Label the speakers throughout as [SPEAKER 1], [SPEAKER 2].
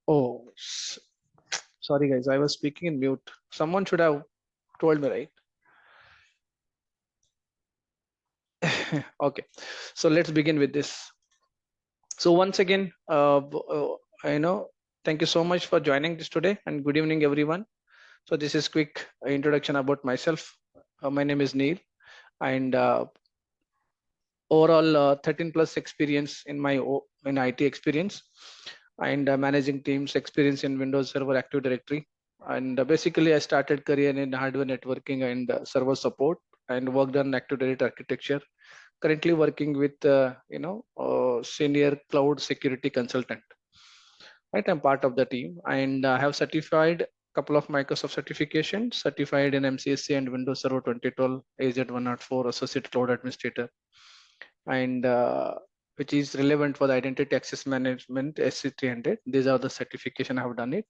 [SPEAKER 1] Oh, sorry guys, I was speaking in mute. Someone should have told me, right? Okay, so let's begin with this. So once again, I know, thank you so much for joining this today, and good evening, everyone. So this is quick introduction about myself. My name is Neil, and overall 13 plus experience in in IT experience, and managing teams experience in Windows Server Active Directory. And basically, I started career in hardware networking and server support, and worked on Active Directory architecture. Currently working with senior cloud security consultant. Right, I'm part of the team, and I have certified couple of Microsoft certifications, certified in MCSC and Windows Server 2012, AZ104 Associate Cloud Administrator, and which is relevant for the identity access management SC300. These are the certification I have done it.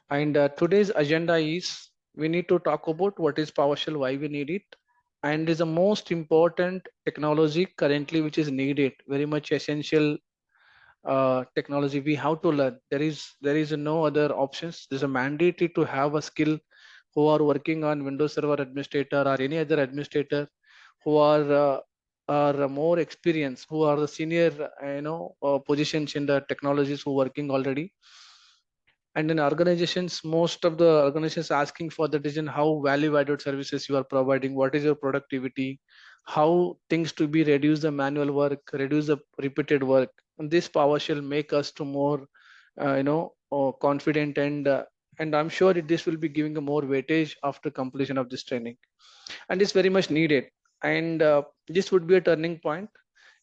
[SPEAKER 1] And today's agenda is we need to talk about what is PowerShell, why we need it, and is the most important technology currently which is needed, very much essential technology we have to learn. There is no other options. There's a mandatory to have a skill who are working on Windows Server administrator or any other administrator who are more experienced, who are the senior positions in the technologies who working already. And in organizations, most of the organizations asking for the decision how value added services you are providing, what is your productivity, how things to be reduce the manual work, reduce the repeated work. And this PowerShell make us to more confident, and I'm sure this will be giving a more weightage after completion of this training, and it's very much needed. And this would be a turning point.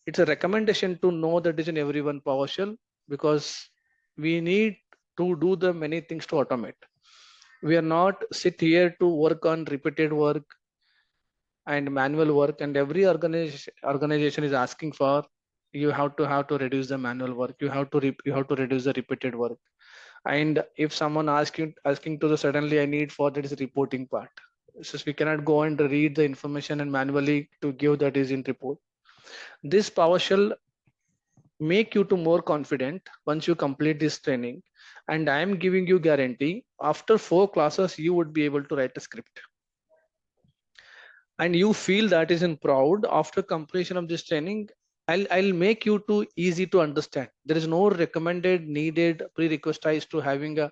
[SPEAKER 1] It's a recommendation to know that is in everyone PowerShell, because we need to do the many things to automate. We are not sit here to work on repeated work and manual work, and every organization is asking for you have to reduce the manual work, you have to reduce the repeated work. And if someone asking to the suddenly I need for that is reporting part, so we cannot go and read the information and manually to give that is in report. This PowerShell make you to more confident once you complete this training, and I am giving you guarantee after 4 classes you would be able to write a script, and you feel that is in proud after completion of this training. I'll make you too easy to understand. There is no recommended needed prerequisite to having a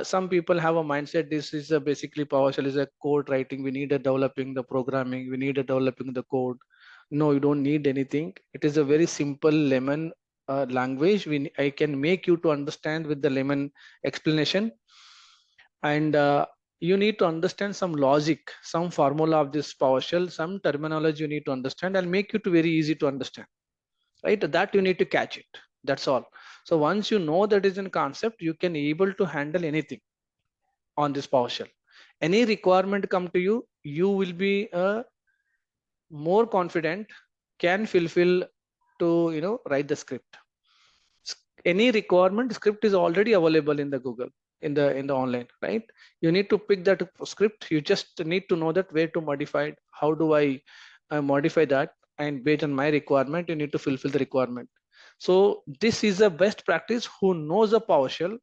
[SPEAKER 1] some people have a mindset this is a basically PowerShell is a code writing, we need a developing the programming, we need a developing the code. No, you don't need anything. It is a very simple lemon language. I can make you to understand with the lemon explanation. And you need to understand some logic, some formula of this PowerShell, some terminology you need to understand. I'll make you to very easy to understand, right? That you need to catch it. That's all. So once you know that is in concept, you can able to handle anything on this PowerShell. Any requirement come to you, you will be more confident, can fulfill to write the script. Any requirement script is already available in the Google, in the online, right? You need to pick that script. You just need to know that where to modify it, how do I modify that, and based on my requirement you need to fulfill the requirement. So this is the best practice. Who knows the PowerShell,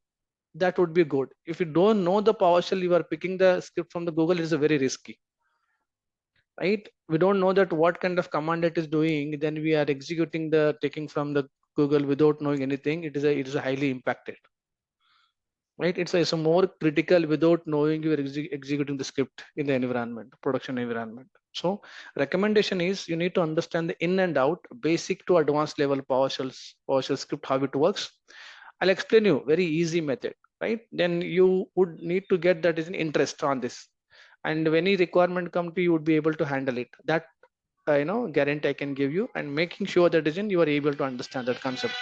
[SPEAKER 1] that would be good. If you don't know the PowerShell, you are picking the script from the Google, it is a very risky, right? We don't know that what kind of command it is doing, then we are executing the taking from the Google without knowing anything. It is a highly impacted, right? It's a more critical without knowing you are executing the script in the environment, production environment. So recommendation is you need to understand the in and out, basic to advanced level PowerShell script, how it works. I'll explain you very easy method, right? Then you would need to get that is an interest on this, and when any requirement come to you would be able to handle it. That guarantee I can give you, and making sure that is in you are able to understand that concept.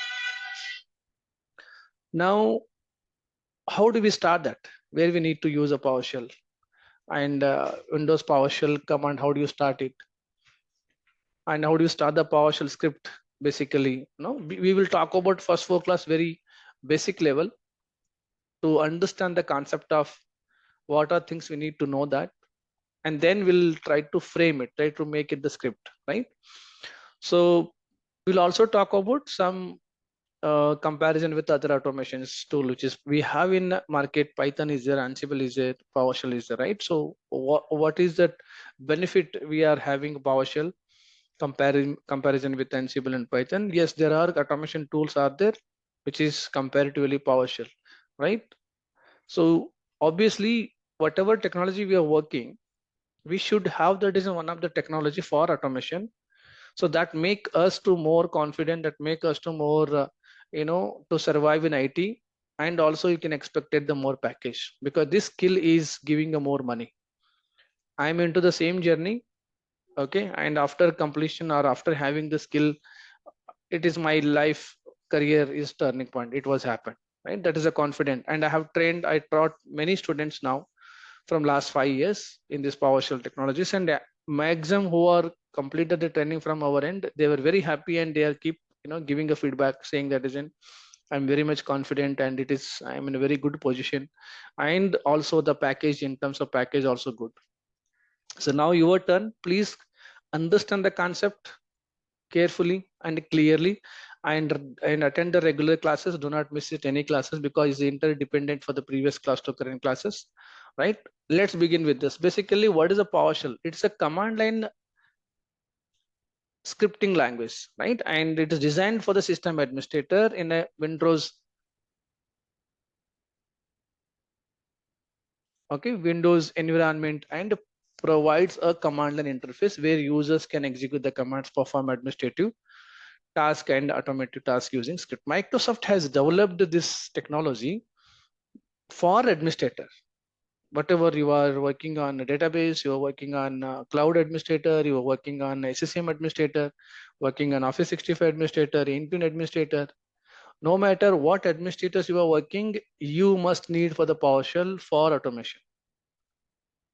[SPEAKER 1] Now how do we start that, where we need to use a PowerShell, and Windows PowerShell command, how do you start it, and how do you start the PowerShell script? Basically, we will talk about first 4 class very basic level to understand the concept of what are things we need to know that, and then we'll try to frame it, try to make it the script, right? So we'll also talk about some comparison with other automations tool, which is we have in market. Python is there, Ansible is there, PowerShell is there, right? So what is that benefit we are having PowerShell comparison with Ansible and Python? Yes, there are automation tools are there, which is comparatively PowerShell, right? So obviously, whatever technology we are working, we should have that is one of the technology for automation. So that make us to more confident, that make us to more, to survive in IT. And also you can expect it the more package, because this skill is giving a more money. I'm into the same journey. Okay. And after completion or after having the skill, it is my life career is turning point. It was happened, right? That is a confident. And I taught many students now from last 5 years in this PowerShell technologies, and maximum who are completed the training from our end, they were very happy, and they are keep giving a feedback saying that isn't, I'm very much confident, and it is, I'm in a very good position. And also the package, in terms of package, also good. So now your turn. Please understand the concept carefully and clearly, and attend the regular classes. Do not miss it any classes, because it's interdependent for the previous class to current classes, right? Let's begin with this. Basically, what is a PowerShell? It's a command line scripting language, right? And it is designed for the system administrator in a Windows, okay, Windows environment, and provides a command line interface where users can execute the commands, perform administrative task and automated task using script. Microsoft has developed this technology for administrator. Whatever you are working on a database, you are working on cloud administrator, you are working on SCM administrator, working on Office 65 administrator, Intune administrator. No matter what administrators you are working, you must need for the PowerShell for automation.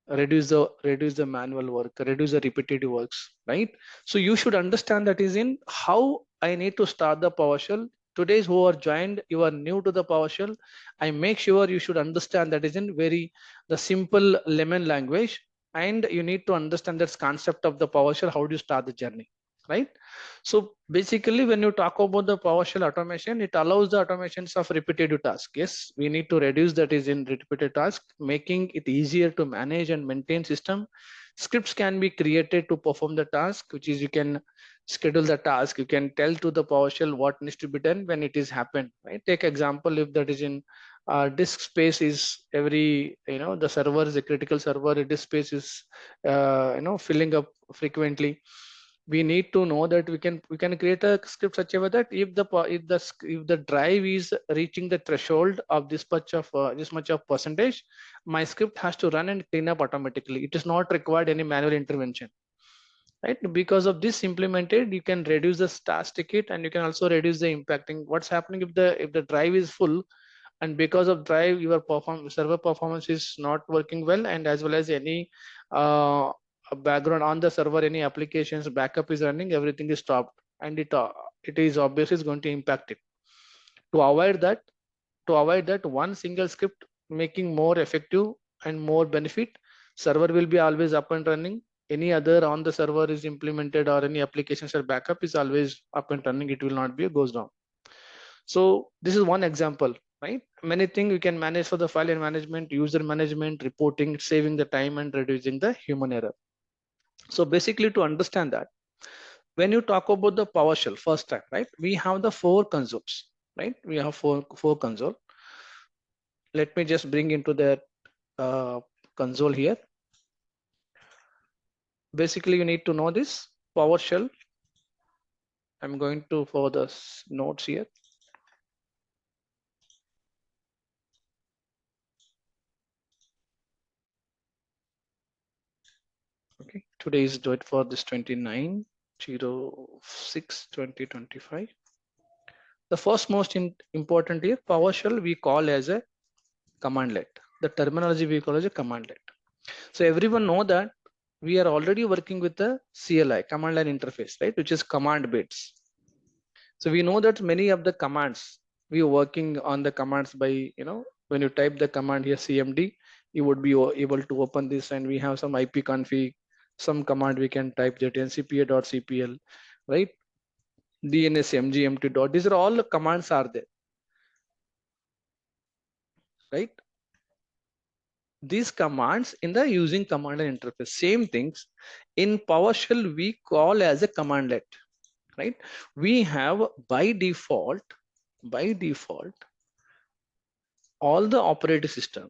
[SPEAKER 1] Reduce the manual work, reduce the repetitive works, right? So you should understand that is in how I need to start the PowerShell. Today's who are joined, you are new to the PowerShell. I make sure you should understand that is in very the simple lemon language, and you need to understand that concept of the PowerShell. How do you start the journey, right? So basically, when you talk about the PowerShell automation, it allows the automations of repetitive tasks. Yes, we need to reduce that is in repetitive task, making it easier to manage and maintain system. Scripts can be created to perform the task, which is you can schedule the task. You can tell to the PowerShell what needs to be done when it is happened, right? Take example, if that is in disk space is every, the server is a critical server, disk space is, filling up frequently. We need to know that we can create a script such a way that if the drive is reaching the threshold of this much of percentage, my script has to run and clean up automatically. It is not required any manual intervention, right? Because of this implemented, you can reduce the task ticket, and you can also reduce the impacting. What's happening if the drive is full, and because of drive your server performance is not working well, and as well as any uh, background on the server, any applications backup is running, everything is stopped, and it is obviously is going to impact it. To avoid that, one single script making more effective and more benefit, server will be always up and running. Any other on the server is implemented, or any applications or backup is always up and running, it will not be goes down. So this is one example, right? Many things you can manage for the file and management, user management, reporting, saving the time and reducing the human error. So basically, to understand that, when you talk about the PowerShell first time, right? We have the four consoles, right? We have four console. Let me just bring into the console here. Basically, you need to know this PowerShell. I'm going to for the notes here. Okay, today is date for this 29/06/2025. The first most important here, PowerShell we call as a commandlet. The terminology we call as a commandlet. So everyone know that we are already working with the CLI, command line interface, right? Which is command bits. So we know that many of the commands, we are working on the commands by, when you type the command here, CMD, you would be able to open this, and we have some IP config, some command we can type that ncpa.cpl, right? DNS mgmt dot. These are all commands are there, right? These commands in the using command line interface, same things in PowerShell we call as a commandlet, right? We have by default all the operating system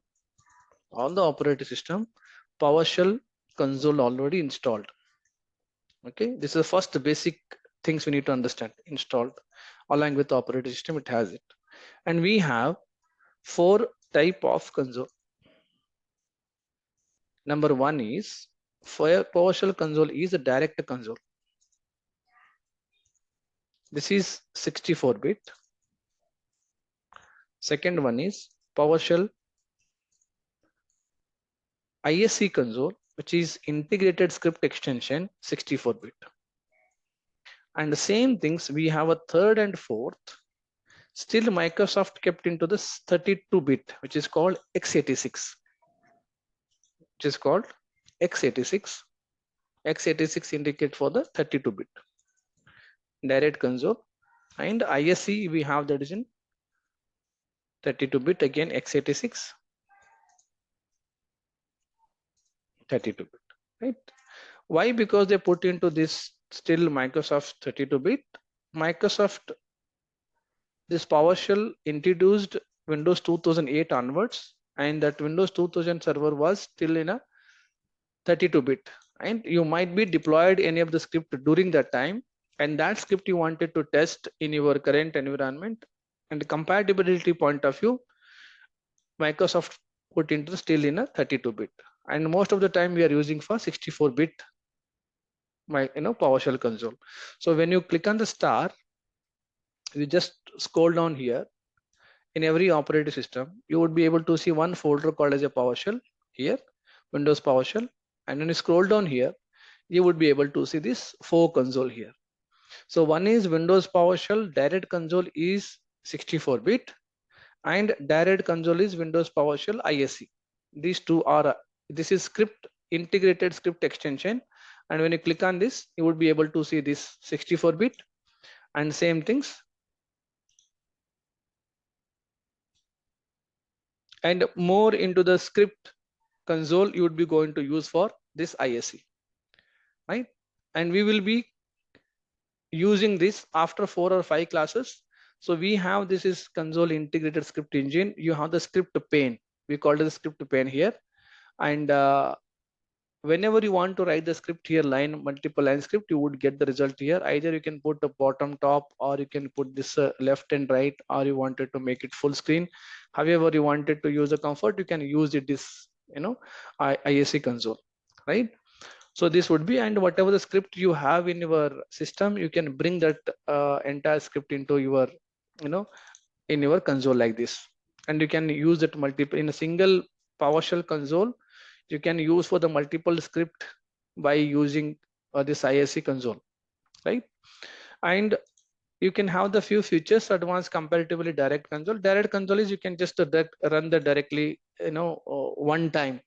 [SPEAKER 1] PowerShell console already installed. Okay, this is the first basic things we need to understand. Installed along with the operating system, it has it. And we have 4 type of console. Number 1 is for PowerShell console is a direct console. This is 64-bit. Second one is PowerShell ISC console, which is integrated script extension, 64-bit. And the same things we have a third and fourth. Still Microsoft kept into this 32-bit, which is called x86. Which is called x86. x86 indicate for the 32-bit direct console. And ISC we have that is in 32-bit, again x86, 32-bit, right? Why? Because they put into this still Microsoft 32-bit. Microsoft, this PowerShell introduced Windows 2008 onwards, and that Windows 2000 server was still in a 32-bit, and you might be deployed any of the script during that time, and that script you wanted to test in your current environment, and compatibility point of view, Microsoft put into still in a 32-bit, and most of the time we are using for 64-bit PowerShell console. So when you click on the star, you just scroll down here. In every operating system, you would be able to see one folder called as a PowerShell here, Windows PowerShell, and when you scroll down here, you would be able to see this 4 console here. So one is Windows PowerShell direct console is 64-bit, and direct console is Windows PowerShell ISC. These two are this is script integrated script extension, and when you click on this, you would be able to see this 64-bit and same things. And more into the script console you would be going to use for this ISC, right? And we will be using this after 4 or 5 classes. So we have this is console integrated script engine. You have the script pane. We call it the script pane here. And whenever you want to write the script here, multiple line script, you would get the result here. Either you can put the bottom top, or you can put this left and right, or you wanted to make it full screen. However you wanted to use the comfort, you can use it this ISC console, right? So this would be, and whatever the script you have in your system, you can bring that entire script into your in your console like this, and you can use it multiple in a single PowerShell console. You can use for the multiple script by using this ISC console, right? And you can have the few features advanced comparatively direct console. Direct console is you can just run the directly one time,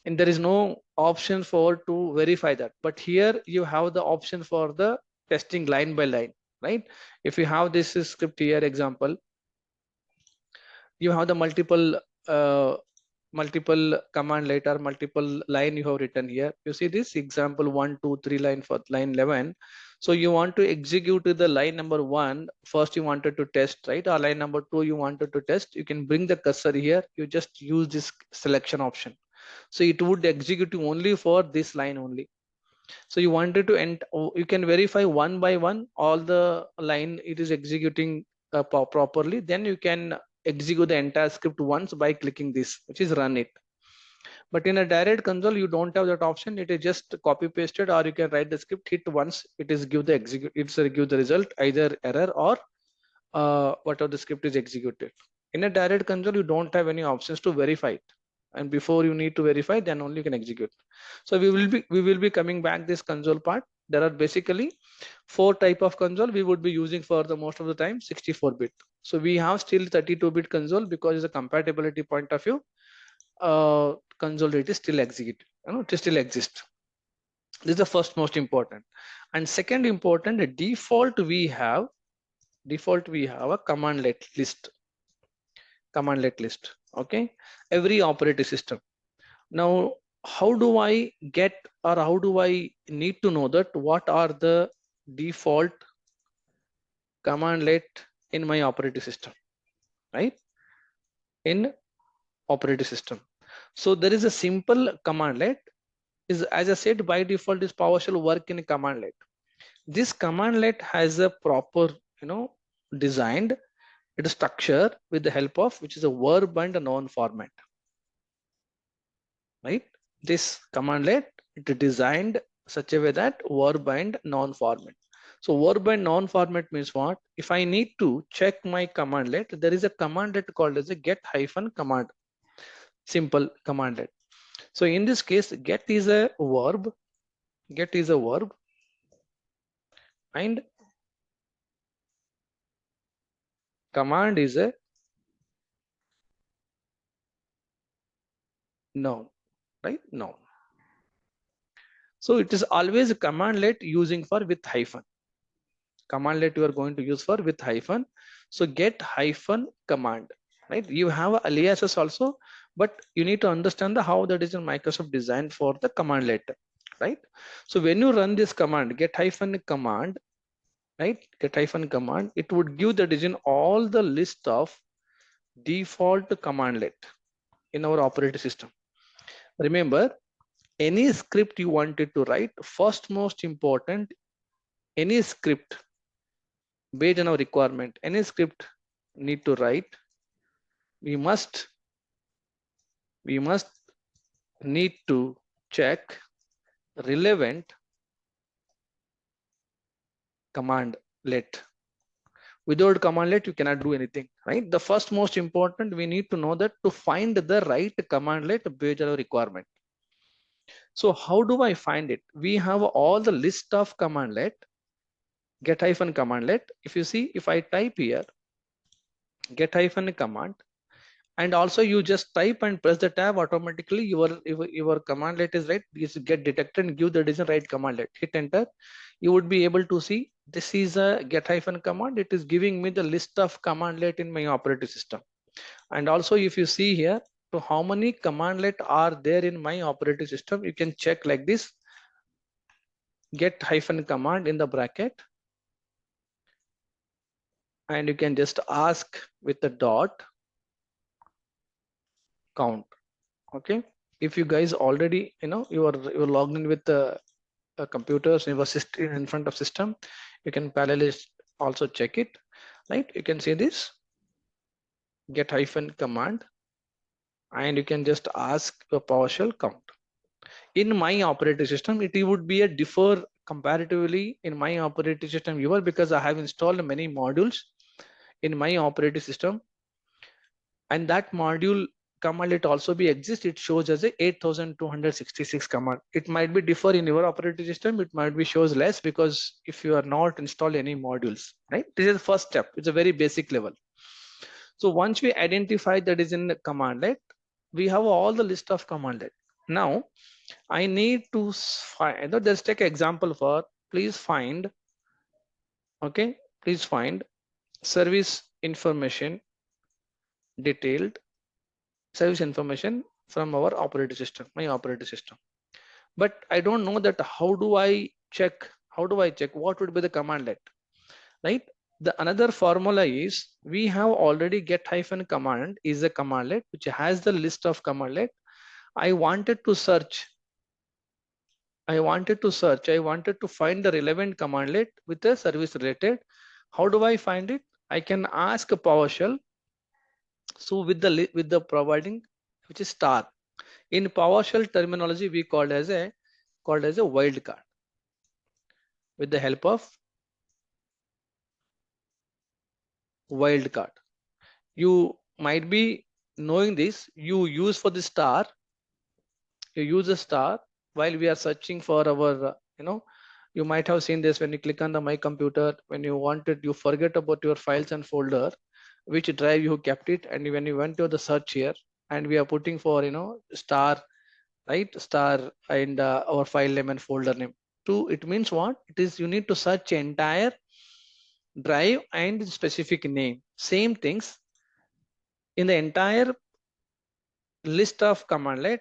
[SPEAKER 1] and there is no option for to verify that. But here you have the option for the testing line by line, right? If you have this script here example, you have the multiple command later, multiple line you have written here. You see this example 1 2 3 line for line 11. So you want to execute the line number 1 first, you wanted to test, right? Or line number 2 you wanted to test, you can bring the cursor here, you just use this selection option, so it would execute only for this line only. So you wanted to end, you can verify one by one all the line it is executing properly, then you can execute the entire script once by clicking this, which is run it. But in a direct console you don't have that option, it is just copy pasted, or you can write the script, hit once, it is give the give the result, either error or whatever the script is executed. In a direct console you don't have any options to verify it, and before you need to verify, then only you can execute. So we will be coming back this console part. There are basically 4 type of console we would be using for the most of the time 64-bit. So we have still 32-bit console because the compatibility point of view, console it is still execute, it still exists. This is the first most important. And second important, the default we have a commandlet list. Okay, every operating system. Now, how do I get, or how do I need to know that what are the default commandlet in my operating system, right? In operating system. So there is a simple commandlet is, as I said, by default is PowerShell work in commandlet. This commandlet has a proper, designed it is structure with the help of which is a verb and a noun format, right? This commandlet it is designed such a way that verb and noun format. So verb and noun format means what? If I need to check my commandlet, there is a commandlet called as a get hyphen command, simple commandlet. So in this case, get is a verb, and command is a noun, right? Noun. So it is always a commandlet using for with hyphen. Commandlet you are going to use for with hyphen. So get hyphen command, right? You have aliases also, but you need to understand the how that is in Microsoft designed for the commandlet, right? So when you run this command, get hyphen command, right? Get hyphen command, it would give the digit all the list of default commandlet in our operating system. Remember, any script you wanted to write, first most important, any script based on our requirement, any script need to write, we must need to check relevant commandlet. Without commandlet, you cannot do anything, right? The first most important, we need to know that to find the right commandlet based on our requirement. So how do I find it? We have all the list of commandlet, get hyphen commandlet. If you see, if I type here, get hyphen command, and also you just type and press the tab, automatically your commandlet is right, is get detected and give the decision right commandlet. Hit enter. You would be able to see this is a get hyphen command. It is giving me the list of commandlet in my operating system. And also if you see here, so how many commandlet are there in my operating system, you can check like this, get hyphen command in the bracket, and you can just ask with the dot count. Okay, if you guys already you're logged in with the computers in your system, in front of system, you can parallelly also check it, right? You can see this get hyphen command, and you can just ask a PowerShell count. In my operating system, it would be a differ comparatively in my operating system viewer, because I have installed many modules in my operating system, and that module command it also be exists. It shows as a 8266 command. It might be differ in your operating system, it might be shows less, because if you are not installed any modules, right? This is the first step, it's a very basic level. So once we identify that is in the commandlet, we have all the list of commandlet. Now I need to find, let's take an example for, please find, okay, please find service information, detailed service information from our operating system, my operating system. But I don't know that how do I check, what would be the commandlet, right? The another formula is, we have already get hyphen command is a commandlet which has the list of commandlet. I wanted to find the relevant commandlet with the service related. How do I find it? I can ask a PowerShell. So with the providing which is star. In PowerShell terminology, we called as a wildcard. With the help of wildcard, you might be knowing this. You use for the star. You use a star while we are searching for our, you might have seen this when you click on the my computer, when you wanted, you forget about your files and folder, which drive you kept it, and when you went to the search here, and we are putting for star right? Star and our file name and folder name. To it means what? It is you need to search entire drive and specific name. Same things in the entire list of commandlet.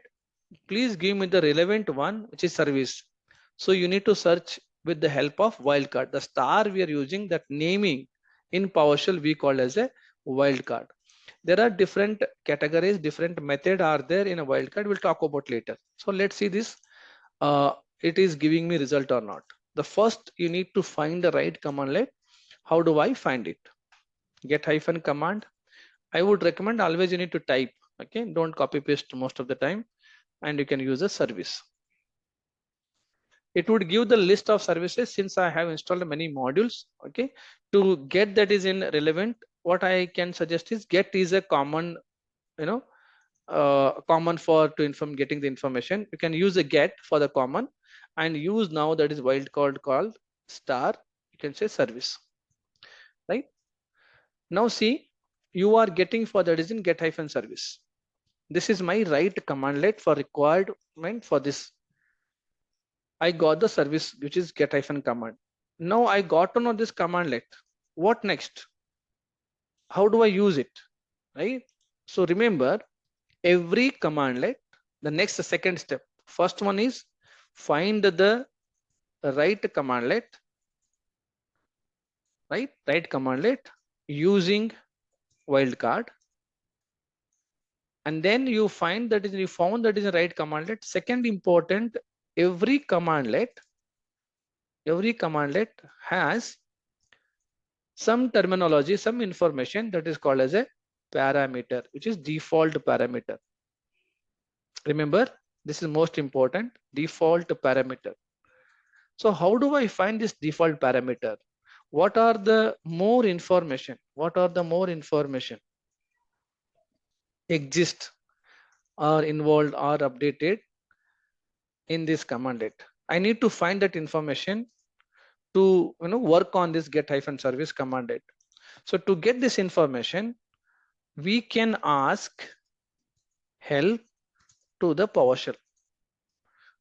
[SPEAKER 1] Please give me the relevant one, which is service. So you need to search with the help of wildcard. The star we are using, that naming in PowerShell we call as a wildcard. There are different categories, different method are there in a wildcard. We'll talk about later. So let's see this. It is giving me result or not. The first you need to find the right commandlet. How do I find it? Get hyphen command. I would recommend always you need to type. Okay, don't copy paste most of the time, and you can use a service. It would give the list of services since I have installed many modules. Okay, to get that is in relevant, what I can suggest is get is a common, you know, common for to inform getting the information. You can use a get for the common and use now that is wildcard called star. You can say service, right? Now see, you are getting for that is in get hyphen service. This is my right commandlet for requirement for this. I got the service which is get hyphen command. Now I got to know this commandlet. What next? How do I use it? Right? So remember every commandlet, the next second step. First one is find the right commandlet, right commandlet using wildcard. And then you find that is you found that is the right commandlet. Second important, every commandlet has some terminology, some information that is called as a parameter, which is default parameter. Remember, this is most important, default parameter. So how do I find this default parameter? What are the more information? What are the more information exist or involved or updated in this commandlet? I need to find that information to work on this get hyphen service commandlet. So to get this information, we can ask help to the PowerShell.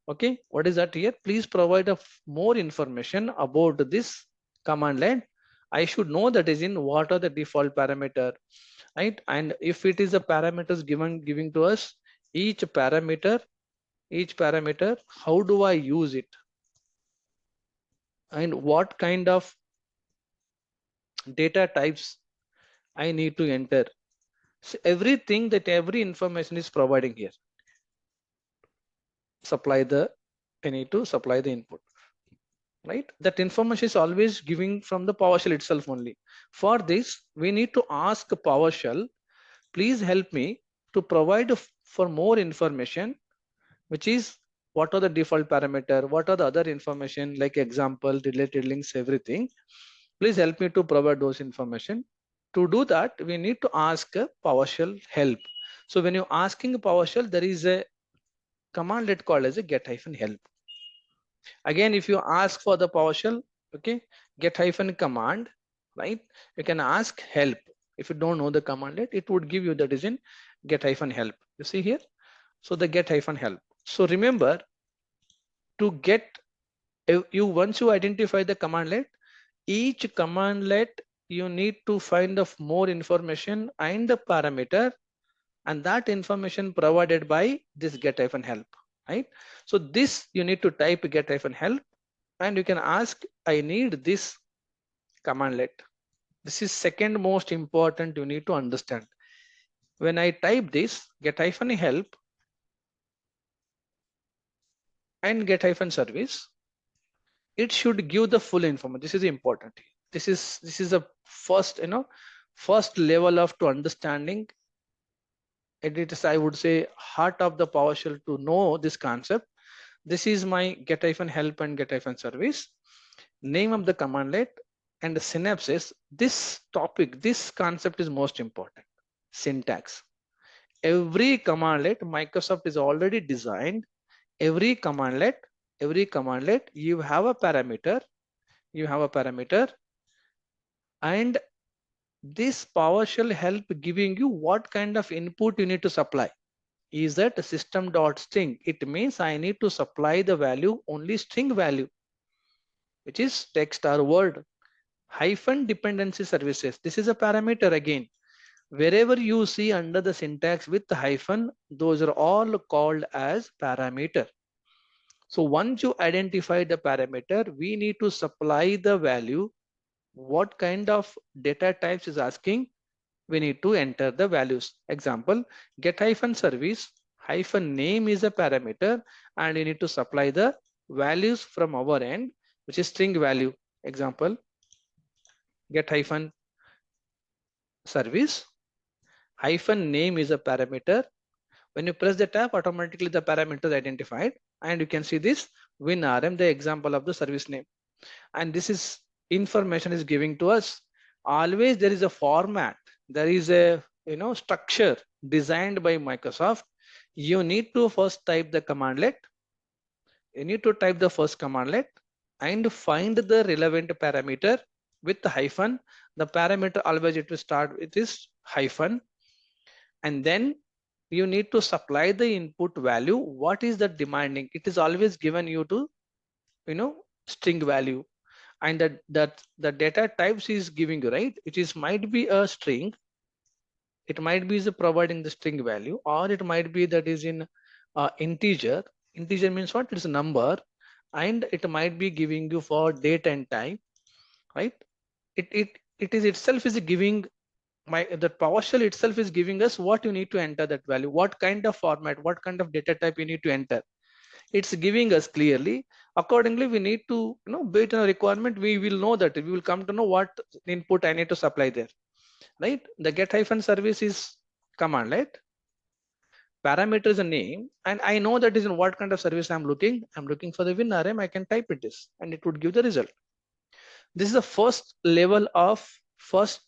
[SPEAKER 1] Okay, what is that here? Please provide more information about this command line. I should know that is in what are the default parameter, right? And if it is a parameters giving to us, each parameter, how do I use it? And what kind of data types I need to enter? So everything that every information is providing here. I need to supply the input. Right, that information is always giving from the PowerShell itself only. For this we need to ask PowerShell, please help me to provide for more information, which is what are the default parameter, what are the other information like example, related links, everything. Please help me to provide those information. To do that we need to ask a PowerShell help. So when you're asking PowerShell, there is a commandlet called as a get hyphen help. Again, if you ask for the PowerShell, okay, get hyphen command, right? You can ask help. If you don't know the commandlet, it would give you that is in get hyphen help. You see here? So the get hyphen help. So remember to get you once you identify the commandlet, each commandlet you need to find of more information and the parameter, and that information provided by this get hyphen help, right? So this you need to type get hyphen help, and you can ask I need this commandlet. This is second most important you need to understand. When I type this get hyphen help and get hyphen service, it should give the full information. This is important. This is a first first level of to understanding. It is, I would say, heart of the PowerShell to know this concept. This is my get hyphen help and get hyphen service, name of the commandlet, and the synapses. This topic, this concept is most important. Syntax. Every commandlet Microsoft is already designed. Every commandlet, you have a parameter, and this PowerShell help giving you what kind of input you need to supply. is that system.string. It means I need to supply the value only string value, which is text or word. Hyphen dependency services. This is a parameter again. Wherever you see under the syntax with the hyphen, those are all called as parameter. So once you identify the parameter, we need to supply the value. What kind of data types is asking? We need to enter the values. Example, get hyphen service hyphen name is a parameter, and you need to supply the values from our end, which is string value. Example, get hyphen service hyphen name is a parameter. When you press the tab, automatically the parameter is identified, and you can see this WinRM, the example of the service name. And this is information is giving to us. Always there is a format, there is a structure designed by Microsoft. You need to first type the commandlet. You need to type the first commandlet and find the relevant parameter with the hyphen. The parameter always it will start with this hyphen, and then you need to supply the input value. What is the demanding? It is always given you to string value, and that the data types is giving you, right? It is might be a string, it might be is providing the string value, or it might be that is in integer. Integer means what? It's a number, and it might be giving you for date and time, right? It is itself is giving the PowerShell itself is giving us what you need to enter that value, what kind of format, what kind of data type you need to enter. It's giving us clearly. Accordingly, we need to based on a requirement, we will know that we will come to know what input I need to supply there, right? The get hyphen service is command, right? Parameter is a name, and I know that is in what kind of service I'm looking. I'm looking for the WinRM. I can type it this, and it would give the result. This is the first level of first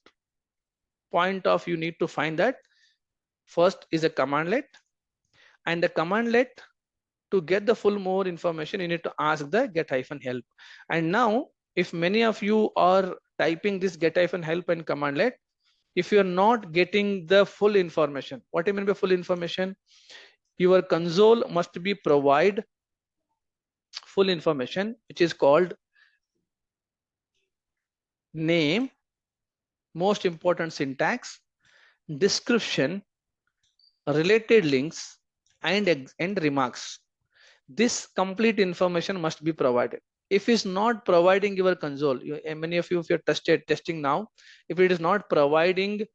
[SPEAKER 1] point of you need to find that. First is a commandlet, and the commandlet, to get the full more information, you need to ask the get hyphen help. And now, if many of you are typing this get hyphen help and commandlet, if you're not getting the full information, what do you mean by full information? Your console must be provide full information, which is called name, most important syntax, description, related links, and remarks. This complete information must be provided. If it's not providing your console, many of you, if you're testing now, if it is not providing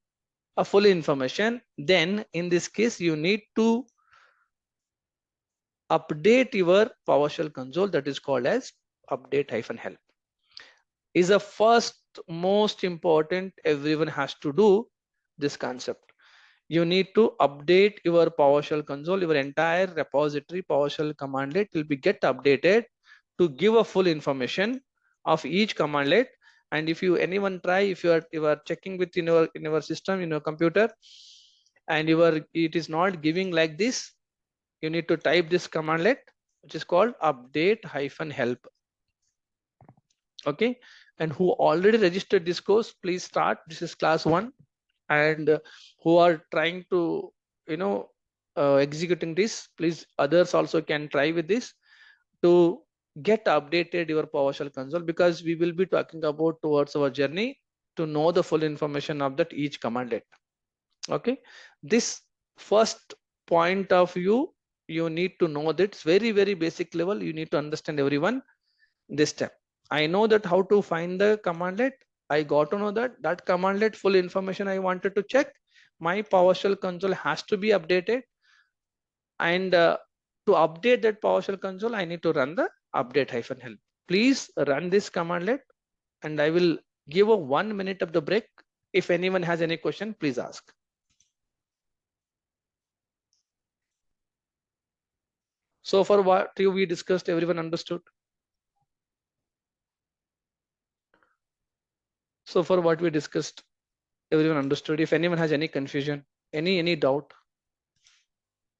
[SPEAKER 1] a full information, then in this case you need to update your PowerShell console. That is called as update hyphen help. Is the first most important. Everyone has to do this concept. You need to update your PowerShell console. Your entire repository PowerShell commandlet will be get updated to give a full information of each commandlet. And if you anyone try, if you are checking with in your system, in your computer, and it is not giving like this, you need to type this commandlet, which is called update hyphen help. Okay, and who already registered this course, please start. This is class 1, and who are trying to executing this, please others also can try with this to get updated your PowerShell console, because we will be talking about towards our journey to know the full information of that each commandlet. Okay, this first point of view, you need to know that it's very basic level. You need to understand everyone this step. I know that how to find the commandlet. I got to know that commandlet full information I wanted to check. My PowerShell console has to be updated, and to update that PowerShell console, I need to run the update hyphen help. Please run this commandlet, and I will give a 1 minute of the break. If anyone has any question, please ask. So for what we discussed, everyone understood? So for what we discussed, everyone understood? If anyone has any confusion, any doubt,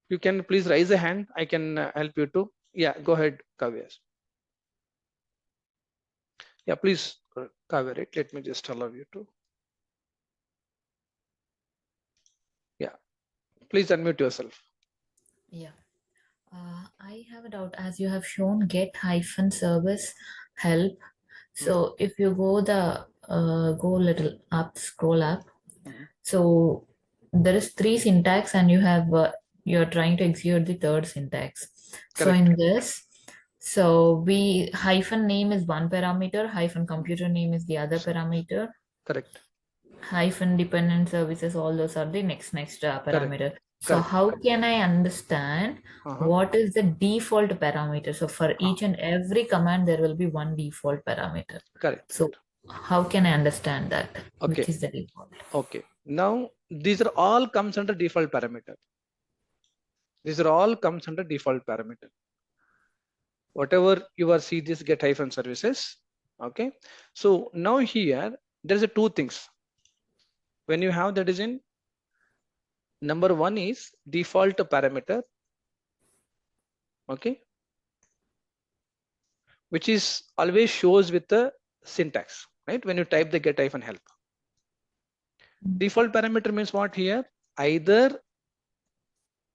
[SPEAKER 1] you can please raise a hand. I can help you to. Yeah, go ahead, Kavya. Yeah, please, Kavya, right? Let me just allow you to. Yeah, please unmute yourself.
[SPEAKER 2] Yeah. I have a doubt. As you have shown, get hyphen service help.
[SPEAKER 1] Mhm,
[SPEAKER 2] So if you go little up, scroll up.
[SPEAKER 1] mhm.
[SPEAKER 2] So there is three syntax, and you're trying to execute the third syntax. So
[SPEAKER 1] Correct.
[SPEAKER 2] in this, so we hyphen name is one parameter, hyphen
[SPEAKER 1] Mhm.
[SPEAKER 2] computer name is the other
[SPEAKER 1] So,
[SPEAKER 2] parameter,
[SPEAKER 1] correct.
[SPEAKER 2] hyphen dependent services, all those are the next
[SPEAKER 1] Correct.
[SPEAKER 2] parameter. So
[SPEAKER 1] Correct.
[SPEAKER 2] how can I understand
[SPEAKER 1] Uh-huh.
[SPEAKER 2] what is the default parameter? So for
[SPEAKER 1] Ah,
[SPEAKER 2] each and every command there will be one default parameter.
[SPEAKER 1] correct.
[SPEAKER 2] So how can I understand that, which
[SPEAKER 1] Okay.
[SPEAKER 2] is the default?
[SPEAKER 1] Okay. Now these are all comes under default parameter. These are all comes under default parameter. Whatever you are see this get hyphen services. Okay. So now here there is a two things. When you have that is in number one is default parameter. Okay. Which is always shows with the syntax, right? When you type the get hyphen help. Default parameter means what here? Either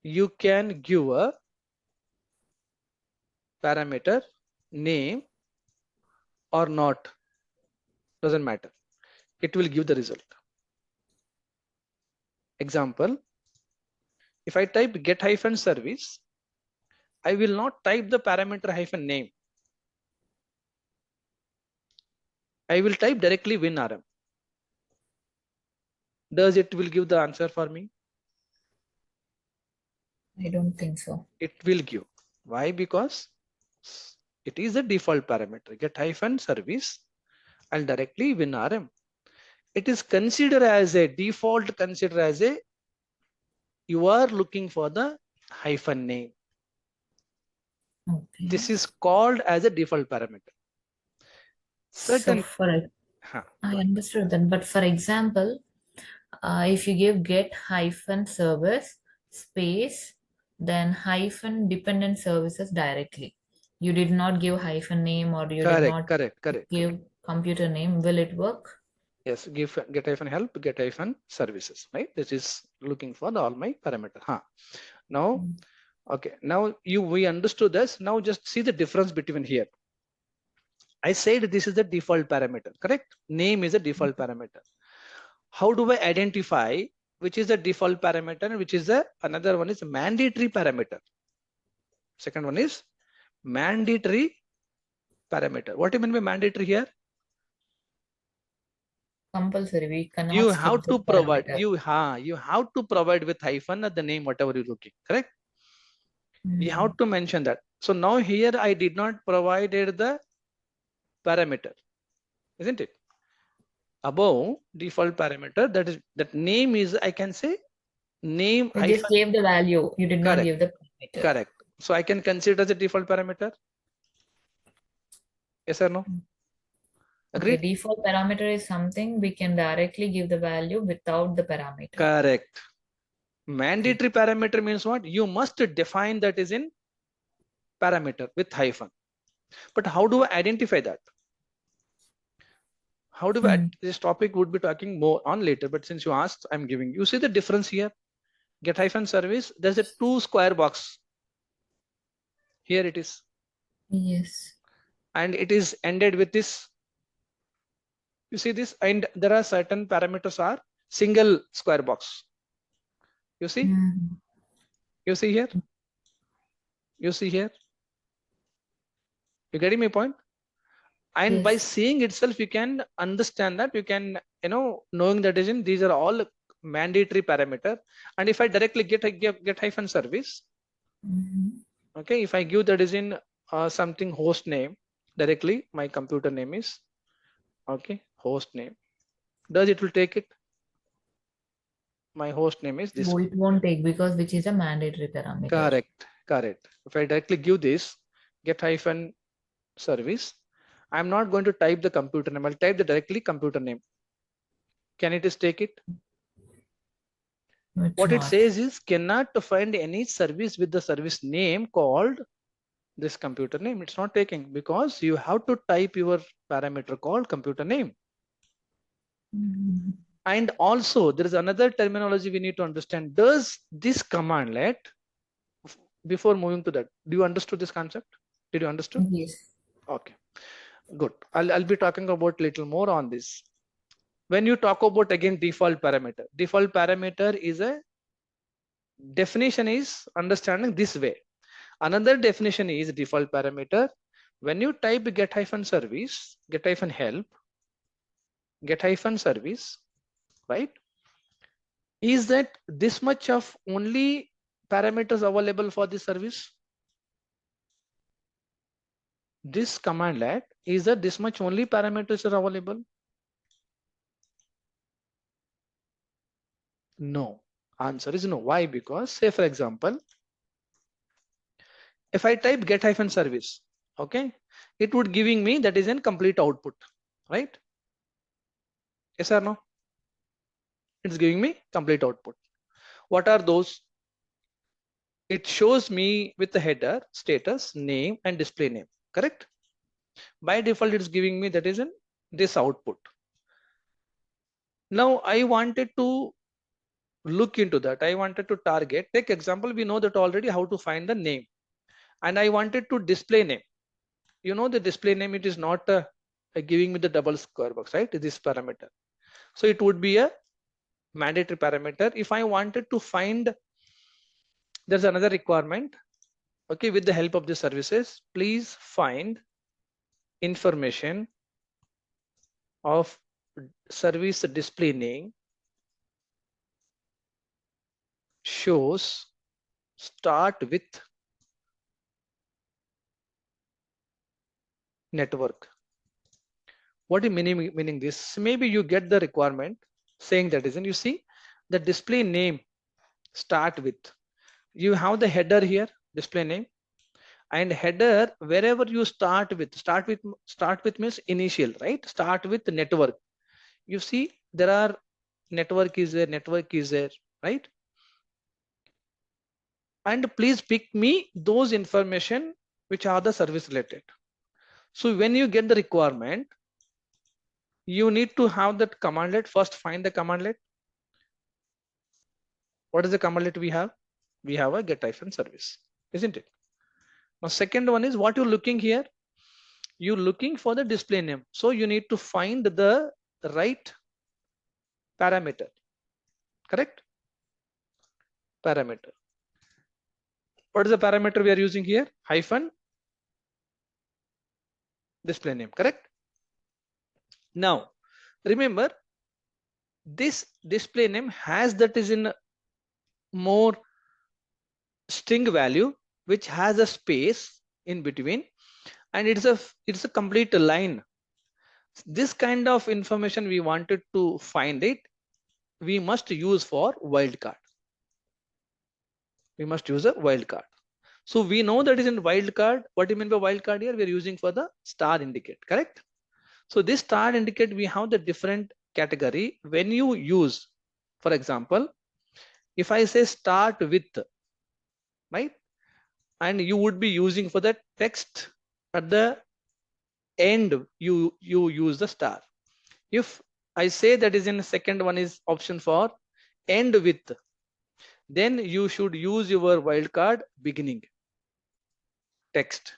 [SPEAKER 1] you can give a parameter name or not, doesn't matter. It will give the result. Example, if I type get hyphen service, I will not type the parameter hyphen name. I will type directly WinRM. Does it will give the answer for me?
[SPEAKER 2] I don't think so.
[SPEAKER 1] It will give. Why? Because it is the default parameter. Get hyphen service and directly WinRM. It is considered as a default, considered as a you are looking for the hyphen name.
[SPEAKER 2] Okay.
[SPEAKER 1] This is called as a default parameter.
[SPEAKER 2] So
[SPEAKER 1] Certain,
[SPEAKER 2] I
[SPEAKER 1] go ahead.
[SPEAKER 2] understood that, but for example, if you give get hyphen service space, then hyphen dependent services directly. You did not give hyphen name, or you did
[SPEAKER 1] Correct,
[SPEAKER 2] not
[SPEAKER 1] correct, correct, correct.
[SPEAKER 2] give computer name. Will it work?
[SPEAKER 1] Yes, give get hyphen help, get hyphen services, right? This is looking for the all my parameter. Now,
[SPEAKER 2] Mm.
[SPEAKER 1] okay, now we understood this. Now just see the difference between here. I said this is the default parameter, correct? Name is a default parameter. How do I identify which is the default parameter and which is the another one is mandatory parameter? Second one is mandatory parameter. What do you mean by mandatory here?
[SPEAKER 2] Compulsory. We
[SPEAKER 1] You
[SPEAKER 2] cannot skip
[SPEAKER 1] have
[SPEAKER 2] the
[SPEAKER 1] to provide
[SPEAKER 2] parameter.
[SPEAKER 1] you have to provide with hyphen at the name whatever you're looking, correct? You
[SPEAKER 2] Mm.
[SPEAKER 1] have to mention that. So now here I did not provided the parameter, isn't it? Above default parameter, that is that name is I can say name
[SPEAKER 2] You just
[SPEAKER 1] hyphen
[SPEAKER 2] gave the value. You did not
[SPEAKER 1] correct,
[SPEAKER 2] give the parameter.
[SPEAKER 1] correct. So I can consider as a default parameter. Yes or no?
[SPEAKER 2] Okay,
[SPEAKER 1] Agreed?
[SPEAKER 2] default parameter is something we can directly give the value without the parameter.
[SPEAKER 1] Correct.
[SPEAKER 2] Okay.
[SPEAKER 1] Mandatory parameter means what? You must define that is in parameter with hyphen. But how do I identify that? How do I,
[SPEAKER 2] Hmm.
[SPEAKER 1] this topic would be talking more on later, but since you asked, I'm giving you see the difference here. Get hyphen service, there's a two square box. Here it is.
[SPEAKER 2] Yes.
[SPEAKER 1] And it is ended with this. You see this, and there are certain parameters are single square box. You see,
[SPEAKER 2] Hmm.
[SPEAKER 1] you see here, you see here. You getting my point? And by
[SPEAKER 2] Yes.
[SPEAKER 1] seeing itself, you can understand that you can, knowing that is in these are all mandatory parameter. And if I directly get hyphen service,
[SPEAKER 2] Mhm.
[SPEAKER 1] okay, if I give that is in something host name directly, my computer name is okay, host name. Does it will take it? My host name is this
[SPEAKER 2] No,
[SPEAKER 1] one.
[SPEAKER 2] it won't take because which is a mandatory parameter.
[SPEAKER 1] Correct, correct. If I directly give this get hyphen service, I'm not going to type the computer name. I'll type the directly computer name. Can it just take it?
[SPEAKER 2] No, it's
[SPEAKER 1] What it
[SPEAKER 2] not.
[SPEAKER 1] says is cannot find any service with the service name called this computer name. It's not taking because you have to type your parameter called computer name.
[SPEAKER 2] Mhm.
[SPEAKER 1] And also there is another terminology we need to understand. Does this commandlet Before moving to that, do you understood this concept? Did you understood?
[SPEAKER 2] Yes.
[SPEAKER 1] Okay, good. I'll be talking about little more on this. When you talk about again default parameter is a definition is understanding this way. Another definition is default parameter. When you type get hyphen service, get hyphen help, get hyphen service, right? Is that this much of only parameters available for this service? This commandlet is that this much only parameters are available? No. Answer is no. Why? Because say for example, if I type get hyphen service, okay, it would giving me that is in complete output, right? Yes or no? It's giving me complete output. What are those? It shows me with the header, status, name, and display name. Correct? By default, it's giving me that is in this output. Now I wanted to look into that. I wanted to target. Take example. We know that already how to find the name, and I wanted to display name. You know the display name. It is not giving me the double square box, right? This parameter. So it would be a mandatory parameter. If I wanted to find, there's another requirement. Okay, with the help of the services, please find information of service display name shows start with network. What is meaning this? Maybe you get the requirement saying that isn't, you see the display name start with, you have the header here, display name, and header wherever you start with means initial, right? Start with network. You see there are network is there, right? And please pick me those information which are the service related. So when you get the requirement, you need to have that commandlet. First find the commandlet. What is the commandlet we have? We have a get hyphen service, isn't it? Now second one is what you're looking here. You're looking for the display name. So you need to find the right parameter, correct? Parameter. What is the parameter we are using here? Hyphen display name, correct? Now remember this display name has that is in more string value which has a space in between, and it's a complete line. This kind of information we wanted to find it, we must use for wildcard. We must use a wildcard. So we know that is in wildcard. What do you mean by wildcard here? We are using for the star indicate, correct? So this star indicate, we have the different category. When you use, for example, if I say start with, right? And you would be using for the text at the end, you use the star. If I say that is in the second one is option for end with, then you should use your wildcard beginning text,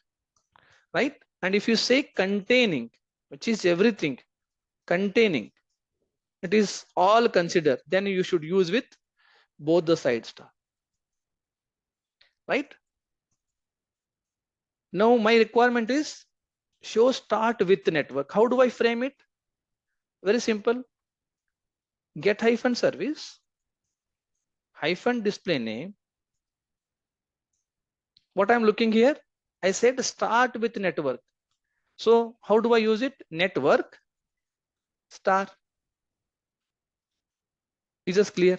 [SPEAKER 1] right? And if you say containing, which is everything containing, it is all consider, then you should use with both the side star, right? Now my requirement is show start with network. How do I frame it? Very simple. Get hyphen service hyphen display name. What I'm looking here, I said start with network. So how do I use it? Network star. Is this clear?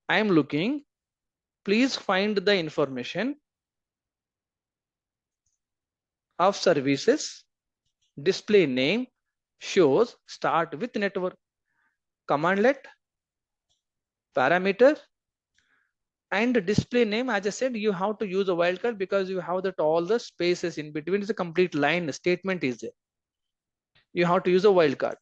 [SPEAKER 1] I am looking, please find the information of services display name shows start with network. Commandlet parameter and display name, as I said, you have to use a wildcard because you have that all the spaces in between is a complete line statement is there. You have to use a wildcard.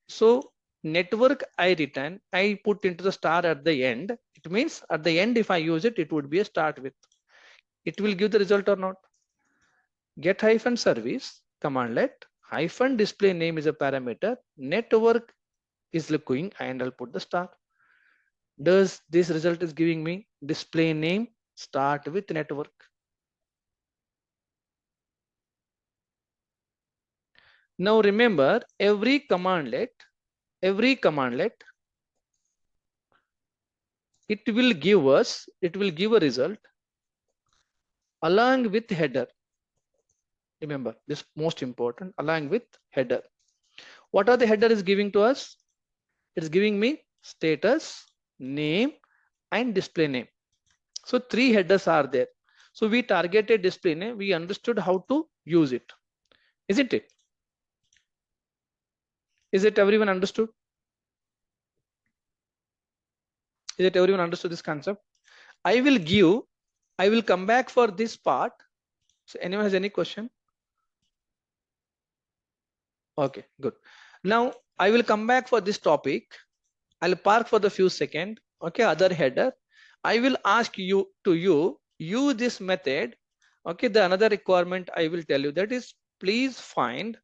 [SPEAKER 1] So network I return, I put into the star at the end. It means at the end, if I use it, it would be a start with. It will give the result or not. Get hyphen service commandlet hyphen display name is a parameter. Network is looking and I'll put the star. Does this result is giving me display name start with network. Now remember every commandlet, it will give a result along with header. Remember this most important, along with header. What are the header is giving to us? It's giving me status, name and display name. So 3 headers are there. So we targeted display name. We understood how to use it. Isn't it? Is it everyone understood? Is it everyone understood this concept? I will come back for this part. So anyone has any question? Okay, good. Now I will come back for this topic. I'll park for the few seconds. Okay, other header. I will ask you to use this method. Okay, the another requirement I will tell you, that is please find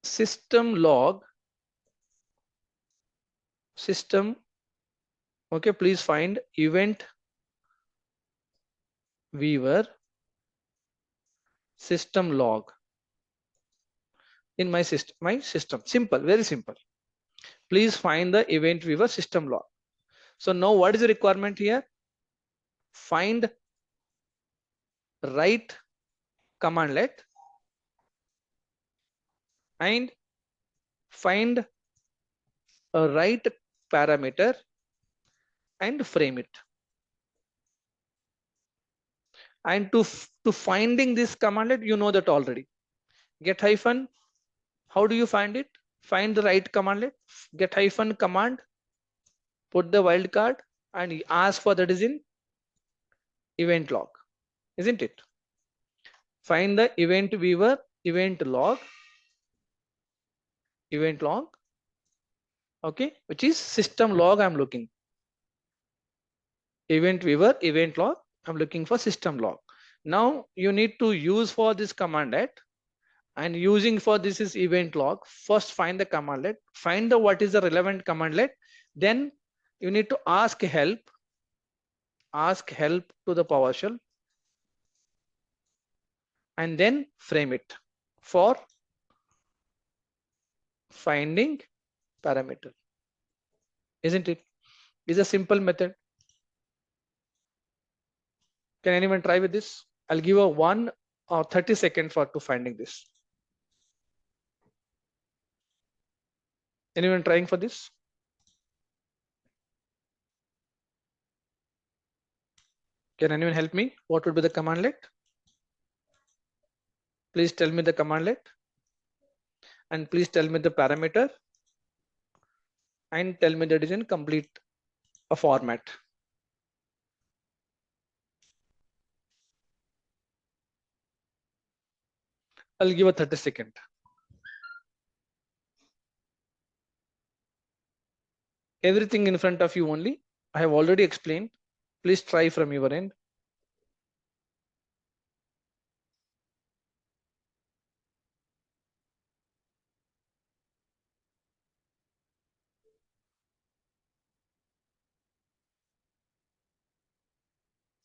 [SPEAKER 1] system log system. Okay, please find event viewer system log in my system. Simple, very simple. Please find the event viewer system log. So now what is the requirement here? Find write commandlet and find a write parameter and frame it. And to finding this commandlet, you know that already. Get hyphen, how do you find it? Find the right commandlet, get hyphen command, put the wildcard and ask for that is in event log, isn't it? Find the event viewer, event log, okay, which is system log. I'm looking event viewer, event log. I'm looking for system log. Now you need to use for this commandlet, and using for this is event log. First find the commandlet, find the what is the relevant commandlet, then you need to ask help to the PowerShell and then frame it for finding parameter, isn't it? Is a simple method. Can anyone try with this? I'll give a 1 or 30 seconds for to finding this. Anyone trying for this? Can anyone help me? What would be the commandlet? Please tell me the commandlet and please tell me the parameter and tell me that is in complete a format. I'll give a 30 second. Everything in front of you only. I have already explained. Please try from your end.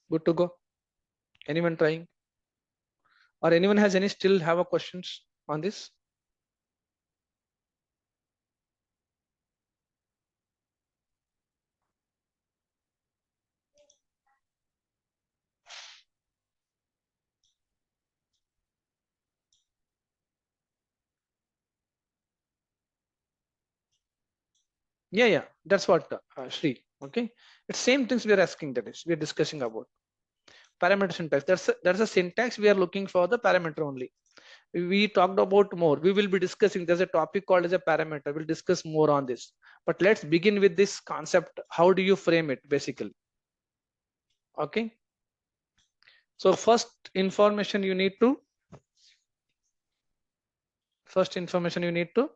[SPEAKER 1] Good to go. Anyone trying? Or anyone has any still have a questions on this? Yeah, that's what Shri. Okay, it's same things we are asking. That is, we are discussing about parameter syntax. That's a syntax we are looking for the parameter only. We talked about more. We will be discussing. There's a topic called as a parameter. We'll discuss more on this. But let's begin with this concept. How do you frame it basically? Okay. So first information you need to First information you need to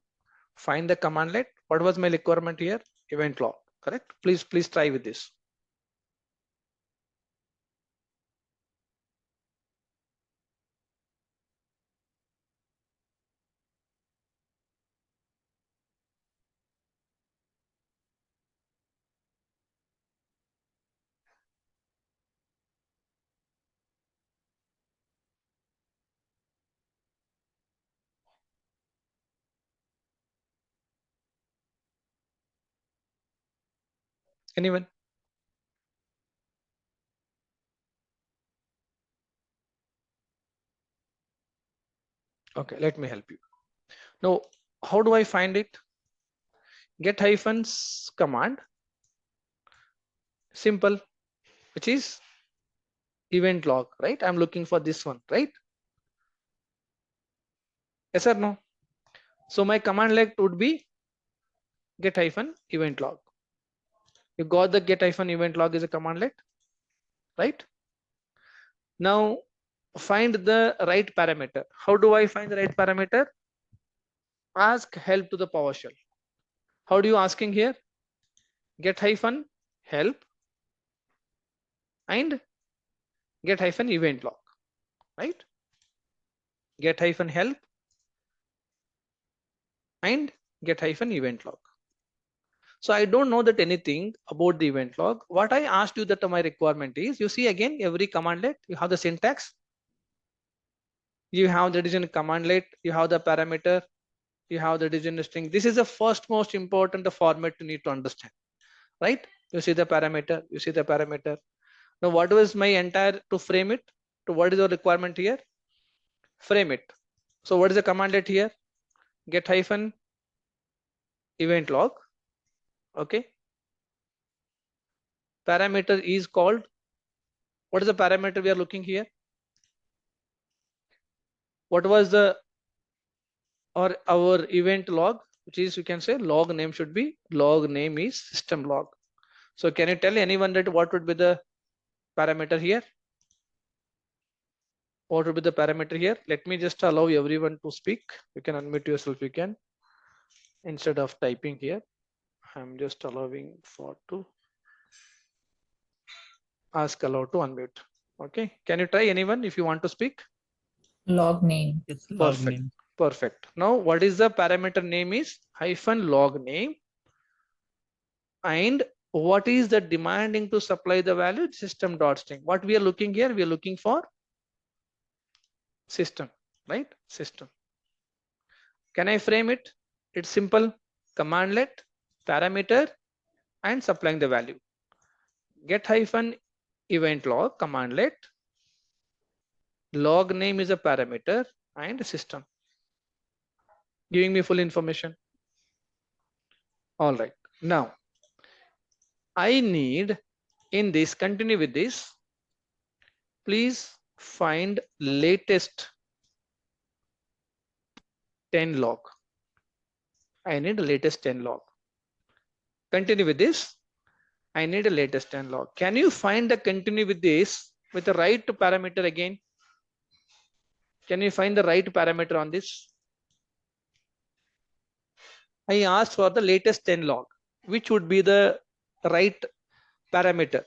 [SPEAKER 1] find the commandlet. What was my requirement here? Event log, correct? Please try with this. Anyone? Okay, let me help you. Now, how do I find it? Get hyphens command, simple, which is event log, right? I'm looking for this one, right? Yes or no? So my command leg would be get hyphen event log. You got the get hyphen event log is a command leg, right? Now find the right parameter. How do I find the right parameter? Ask help to the PowerShell. How do you asking here? Get hyphen help and get hyphen event log, right? Get hyphen help and get hyphen event log. So I don't know that anything about the event log. What I asked you that my requirement is, you see again every commandlet, you have the syntax, you have the decision commandlet, you have the parameter, you have the decision string. This is the first most important format you need to understand, right? You see the parameter, you see the parameter. Now what was my entire to frame it? To what is the requirement here? Frame it. So what is the commandlet here? Get hyphen event log. Okay. Parameter is called, what is the parameter we are looking here? What was the or our event log, which is, you can say log name should be, log name is system log. So can you tell anyone that what would be the parameter here? What would be the parameter here? Let me just allow everyone to speak. You can unmute yourself, you can, instead of typing here. I'm just allowing for to ask allow to unmute. Okay, can you try anyone if you want to speak?
[SPEAKER 2] Log name.
[SPEAKER 3] It's log
[SPEAKER 1] Perfect.
[SPEAKER 3] name.
[SPEAKER 1] Perfect. Now what is the parameter name is hyphen log name, and what is the demanding to supply the value? System dot string. What we are looking here, we are looking for system, right? System. Can I frame it? It's simple. Commandlet, parameter, and supplying the value. Get hyphen event log, commandlet, log name is a parameter, and system. Giving me full information. All right. Now I need in this, continue with this. Please find latest 10 log. I need the latest 10 log. Continue with this. I need a latest 10 log. Can you find the continue with this with the right parameter again? Can you find the right parameter on this? I asked for the latest 10 log. Which would be the right parameter?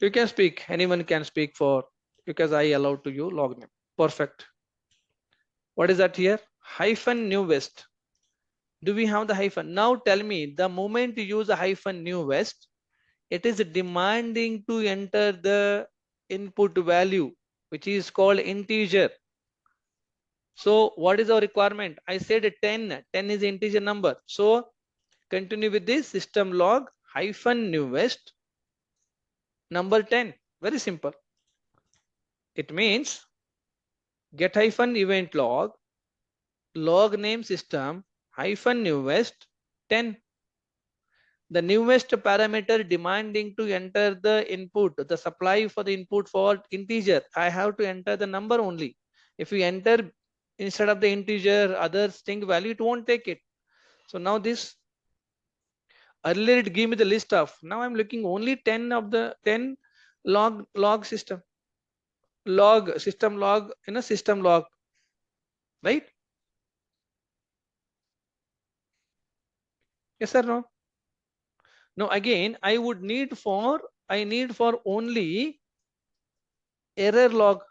[SPEAKER 1] You can speak. Anyone can speak for, because I allowed to you log name. Perfect. What is that here? Hyphen new west. Do we have the hyphen? Now tell me, the moment you use a hyphen new west, it is demanding to enter the input value, which is called integer. So what is our requirement? I said 10. 10 is integer number. So continue with this system log hyphen new west number 10. Very simple. It means get hyphen event log log name system hyphen new west 10. The newest parameter demanding to enter the input, the supply for the input for integer, I have to enter the number only. If you enter instead of the integer other string value, it won't take it. So now this, earlier it gave me the list of, now I'm looking only 10 of the 10 log system. log, system log in a system log, right? Yes or no? Now again, I need for only error log,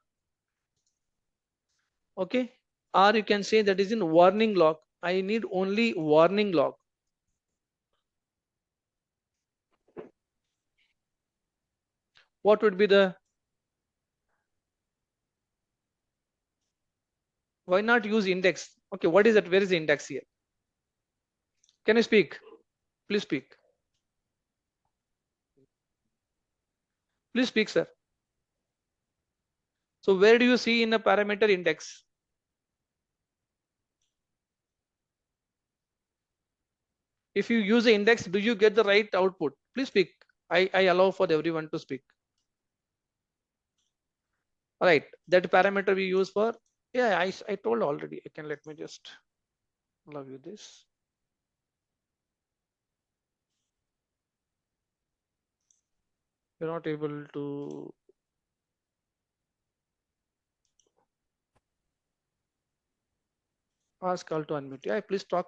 [SPEAKER 1] okay? Or you can say that is in warning log. I need only warning log. What would be the, why not use index? Okay, what is that? Where is the index here? Can you speak? Please speak. Please speak, sir. So where do you see in a parameter index? If you use the index, do you get the right output? Please speak. I allow for everyone to speak. All right, that parameter we use for, yeah, I told already. I can, let me just allow you this. You're not able to ask all to unmute. Yeah, please talk.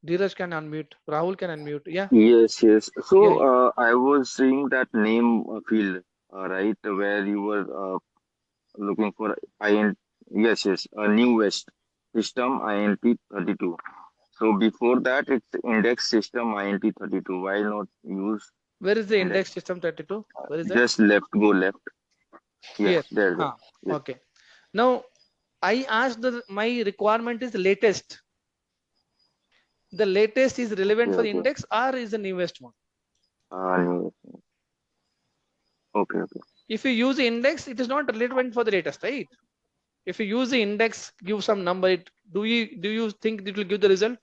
[SPEAKER 1] Dheeraj can unmute. Rahul can unmute. Yeah,
[SPEAKER 3] Yes, yes. So
[SPEAKER 1] yeah.
[SPEAKER 3] I was seeing that name field, right, where you were looking for INT. Yes, yes, a new West system INT 32. So before that, it's index system INT 32. Why not use
[SPEAKER 1] Where is the
[SPEAKER 3] index?
[SPEAKER 1] index system 32? Where is that?
[SPEAKER 3] Just left, go left. Yeah,
[SPEAKER 1] Here.
[SPEAKER 3] there.
[SPEAKER 1] Huh.
[SPEAKER 3] Yes.
[SPEAKER 1] Okay. Now I asked my requirement is latest. The latest is
[SPEAKER 3] Okay,
[SPEAKER 1] relevant for the
[SPEAKER 3] okay.
[SPEAKER 1] index or is the newest one?
[SPEAKER 3] New. Okay, okay.
[SPEAKER 1] If you use the index, it is not relevant for the latest, right? If you use the index, give some number, do you think it will give the result?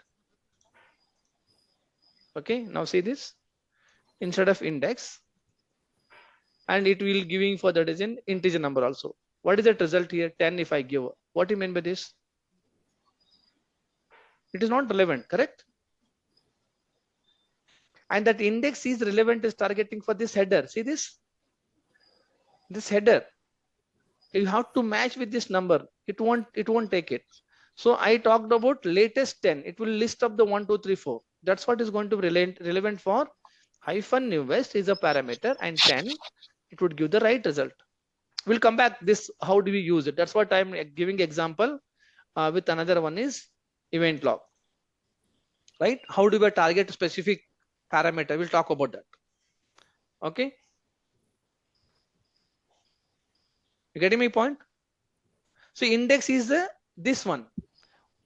[SPEAKER 1] Okay, now see this, instead of index, and it will giving for that is an integer number also. What is that result here? 10 if I give. What do you mean by this? It is not relevant, correct? And that index is relevant is targeting for this header. See this header. You have to match with this number. It won't take it. So I talked about latest 10. It will list up the 1, 2, 3, 4. That's what is going to be relevant for hyphen newest is a parameter, and 10 it would give the right result. We'll come back this, how do we use it? That's what I'm giving example with another one is event log, right? How do we target specific parameter? We'll talk about that. Okay, you getting my point? So index is this one.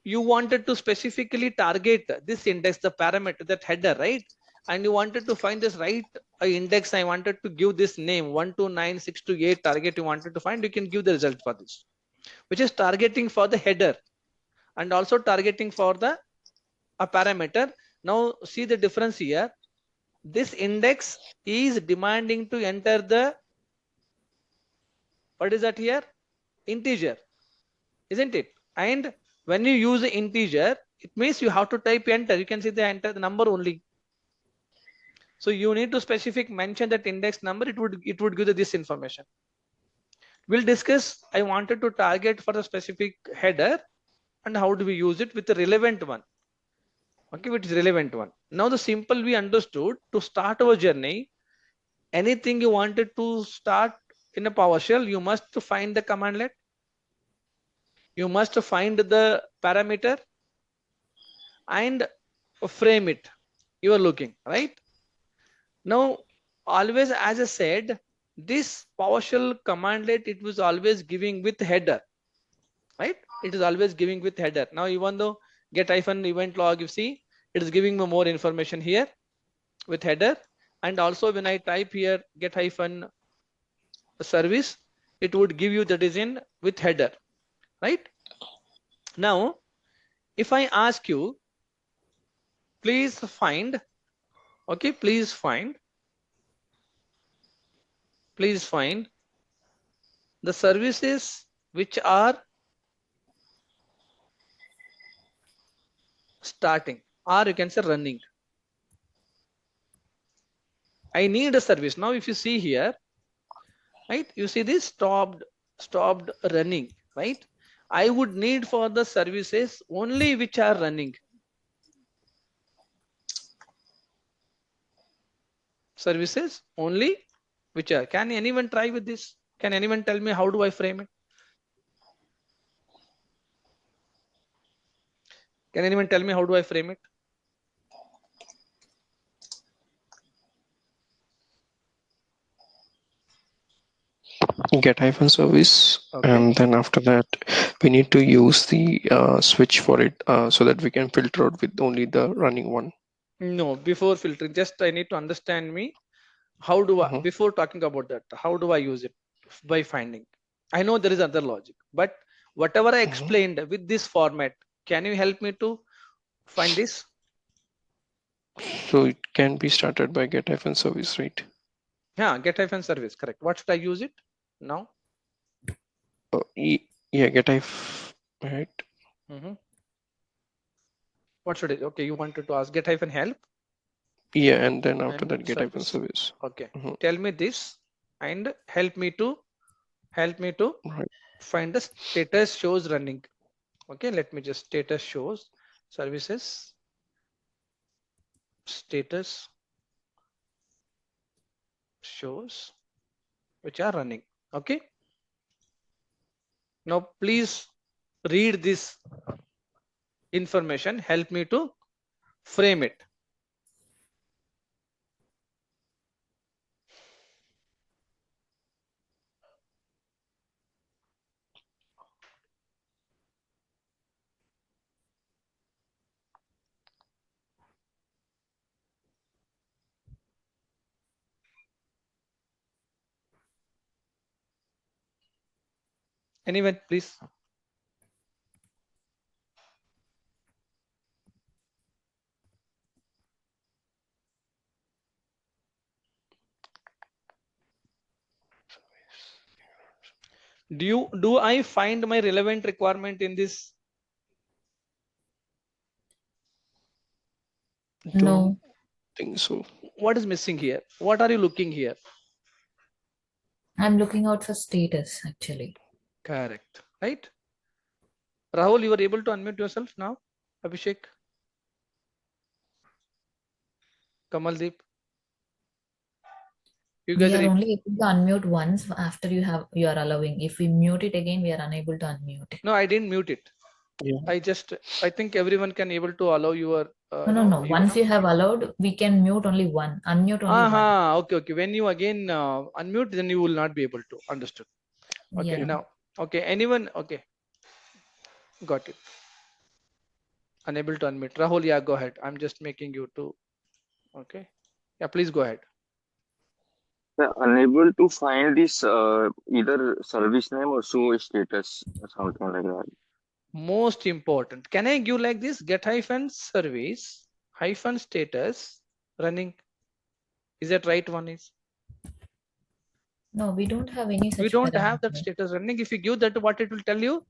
[SPEAKER 1] You wanted to specifically target this index, the parameter, that header, right? And you wanted to find this right index. I wanted to give this name 1296228 target. You wanted to find, you can give the result for this, which is targeting for the header and also targeting for the a parameter. Now see the difference here. This index is demanding to enter the, what is that here? Integer, isn't it? And when you use the integer, it means you have to type enter. You can see the enter the number only. So you need to specific mention that index number. It would give this information. We'll discuss. I wanted to target for the specific header and how do we use it with the relevant one. Okay, which is relevant one. Now the simple we understood to start our journey. Anything you wanted to start in a PowerShell, you must find the commandlet. You must find the parameter and frame it. You are looking right now. Always, as I said, this PowerShell commandlet, it was always giving with header, right? It is always giving with header. Now, even though get hyphen event log, you see, it is giving me more information here with header. And also when I type here get hyphen service, it would give you that is in with header, right? Now, if I ask you, please find, okay, please find the services which are starting, or you can say running. I need a service. Now, if you see here, right, you see this stopped, stopped running, right? I would need for the services only which are running. Services only which are. Can anyone try with this? Can anyone tell me how do I frame it? Can anyone tell me how do I frame it?
[SPEAKER 4] Get hyphen service,
[SPEAKER 1] Okay.
[SPEAKER 4] and then after that we need to use the switch for it, so that we can filter out with only the running one.
[SPEAKER 1] No, before filtering, just I need to understand me. How do I,
[SPEAKER 4] Mhm.
[SPEAKER 1] before talking about that, how do I use it? By finding. I know there is other logic, but whatever I
[SPEAKER 4] Mhm.
[SPEAKER 1] explained with this format, can you help me to find this?
[SPEAKER 4] So it can be started by get hyphen service, right?
[SPEAKER 1] Yeah, get hyphen service, correct. What should I use it now?
[SPEAKER 4] Yeah, get hyphen, right?
[SPEAKER 1] Mhm. What should it? Okay, you wanted to ask get hyphen help
[SPEAKER 4] Yeah, and then after
[SPEAKER 1] and
[SPEAKER 4] that get hyphen
[SPEAKER 1] service.
[SPEAKER 4] service.
[SPEAKER 1] Okay,
[SPEAKER 4] Mhm.
[SPEAKER 1] tell me this and help me to
[SPEAKER 4] Right.
[SPEAKER 1] find the status shows running. Okay, let me just status shows services status shows which are running. Okay, now please read this information, help me to frame it. Anyone please? Do I find my relevant requirement in this?
[SPEAKER 4] Don't
[SPEAKER 2] No,
[SPEAKER 4] think so.
[SPEAKER 1] What is missing here? What are you looking here?
[SPEAKER 2] I'm looking out for status actually.
[SPEAKER 1] Correct, right? Rahul, you are able to unmute yourself now. Abhishek, Kamaldeep, you
[SPEAKER 2] We
[SPEAKER 1] guys are
[SPEAKER 2] are
[SPEAKER 1] able.
[SPEAKER 2] only able to unmute once after you are allowing. If we mute it again, we are unable to unmute it.
[SPEAKER 1] No, I didn't mute it.
[SPEAKER 4] Yeah.
[SPEAKER 1] I think everyone can able to allow your,
[SPEAKER 2] No, no, no. Once you have allowed, we can mute only one, unmute only one.
[SPEAKER 1] Okay, okay. When you again unmute, then you will not be able to. Understood. Okay,
[SPEAKER 2] Yeah.
[SPEAKER 1] now, okay. Anyone? Okay, got it. Unable to unmute. Rahul, yeah, go ahead. I'm just making you to. Okay. Yeah, please go ahead.
[SPEAKER 3] They're unable to find this either service name or show status or something like that.
[SPEAKER 1] Most important. Can I give like this? Get hyphen service hyphen status running. Is that right one is?
[SPEAKER 2] No, we don't have any
[SPEAKER 1] We
[SPEAKER 2] such
[SPEAKER 1] don't have that
[SPEAKER 2] parameter.
[SPEAKER 1] status running. If you give that, what it will tell you?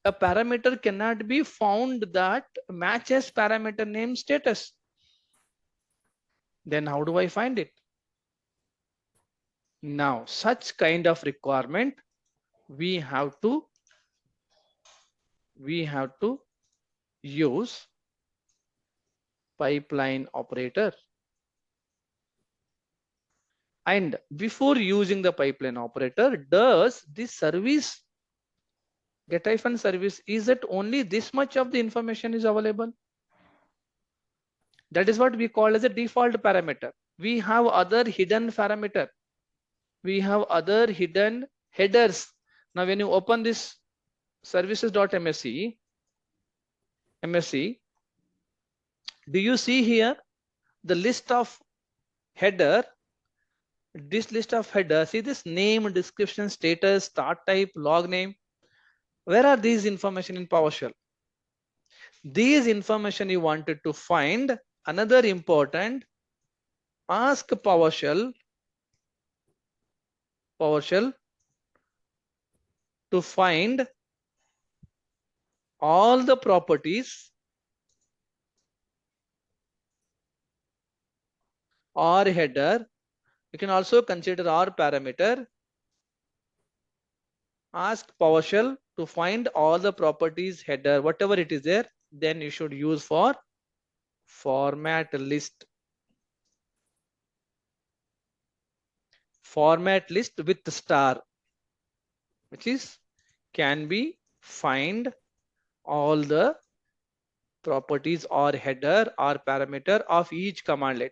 [SPEAKER 1] A parameter cannot be found that matches parameter name status. Then how do I find it? Now, such kind of requirement, we have to use pipeline operator. And before using the pipeline operator, does this service get hyphen service, is it only this much of the information is available? That is what we call as a default parameter. We have other hidden parameter. We have other hidden headers. Now, when you open this services.msc, do you see here the list of header? This list of header, see this name, description, status, start type, log name. Where are these information in PowerShell? These information you wanted to find. Another important, ask PowerShell to find all the properties or header. You can also consider our parameter Ask PowerShell to find all the properties header, whatever it is there, then you should use for format list. Format list with star, which is can be find all the properties or header or parameter of each commandlet.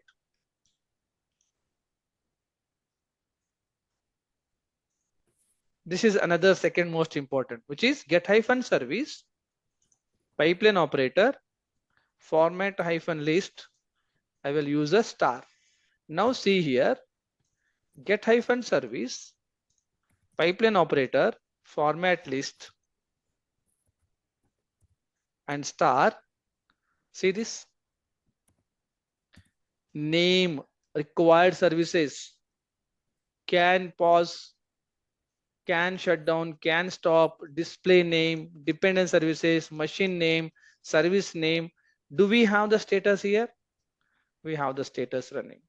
[SPEAKER 1] This is another second most important, which is get hyphen service, pipeline operator, format hyphen list. I will use a star. Now see here, get hyphen service, pipeline operator, format list, and star. See this name, required services, can pause, can shut down, can stop, display name, dependent services, machine name, service name. Do we have the status here? We have the status running.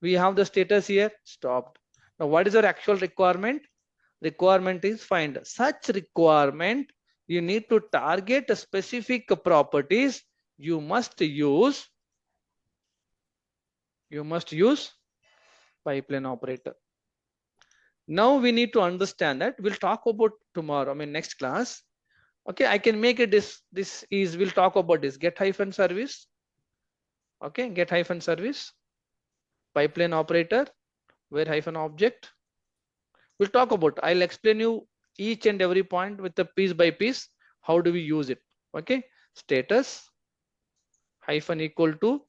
[SPEAKER 1] We have the status here stopped. Now what is our actual requirement? Requirement is find such requirement. You need to target a specific properties. You must use pipeline operator. Now we need to understand that. We'll talk about tomorrow, I mean next class. Okay, I can make it this is, we'll talk about this get hyphen service. Okay, get hyphen service, pipeline operator, where hyphen object. We'll talk about, I'll explain you each and every point with the piece by piece. How do we use it? Okay, status hyphen equal to,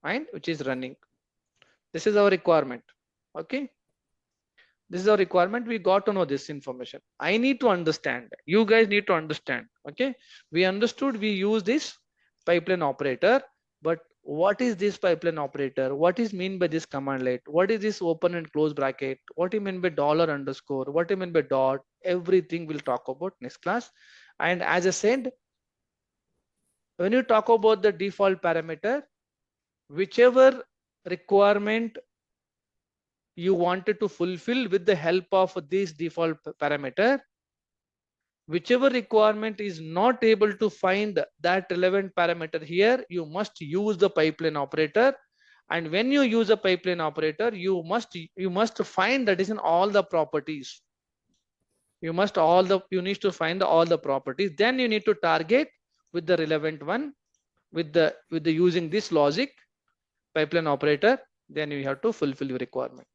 [SPEAKER 1] and which is running. This is our requirement. Okay, this is our requirement. We got to know this information. I need to understand, you guys need to understand. Okay, we understood, we use this pipeline operator, but what is this pipeline operator? What is mean by this commandlet? What is this open and close bracket? What do you mean by dollar underscore? What do you mean by dot? Everything we'll talk about next class. And as I said, when you talk about the default parameter, whichever requirement you wanted to fulfill with the help of this default parameter, whichever requirement is not able to find that relevant parameter here, you must use the pipeline operator. And when you use a pipeline operator, you must find that is in all the properties. You need to find all the properties. Then you need to target with the relevant one with the using this logic pipeline operator. Then you have to fulfill your requirement.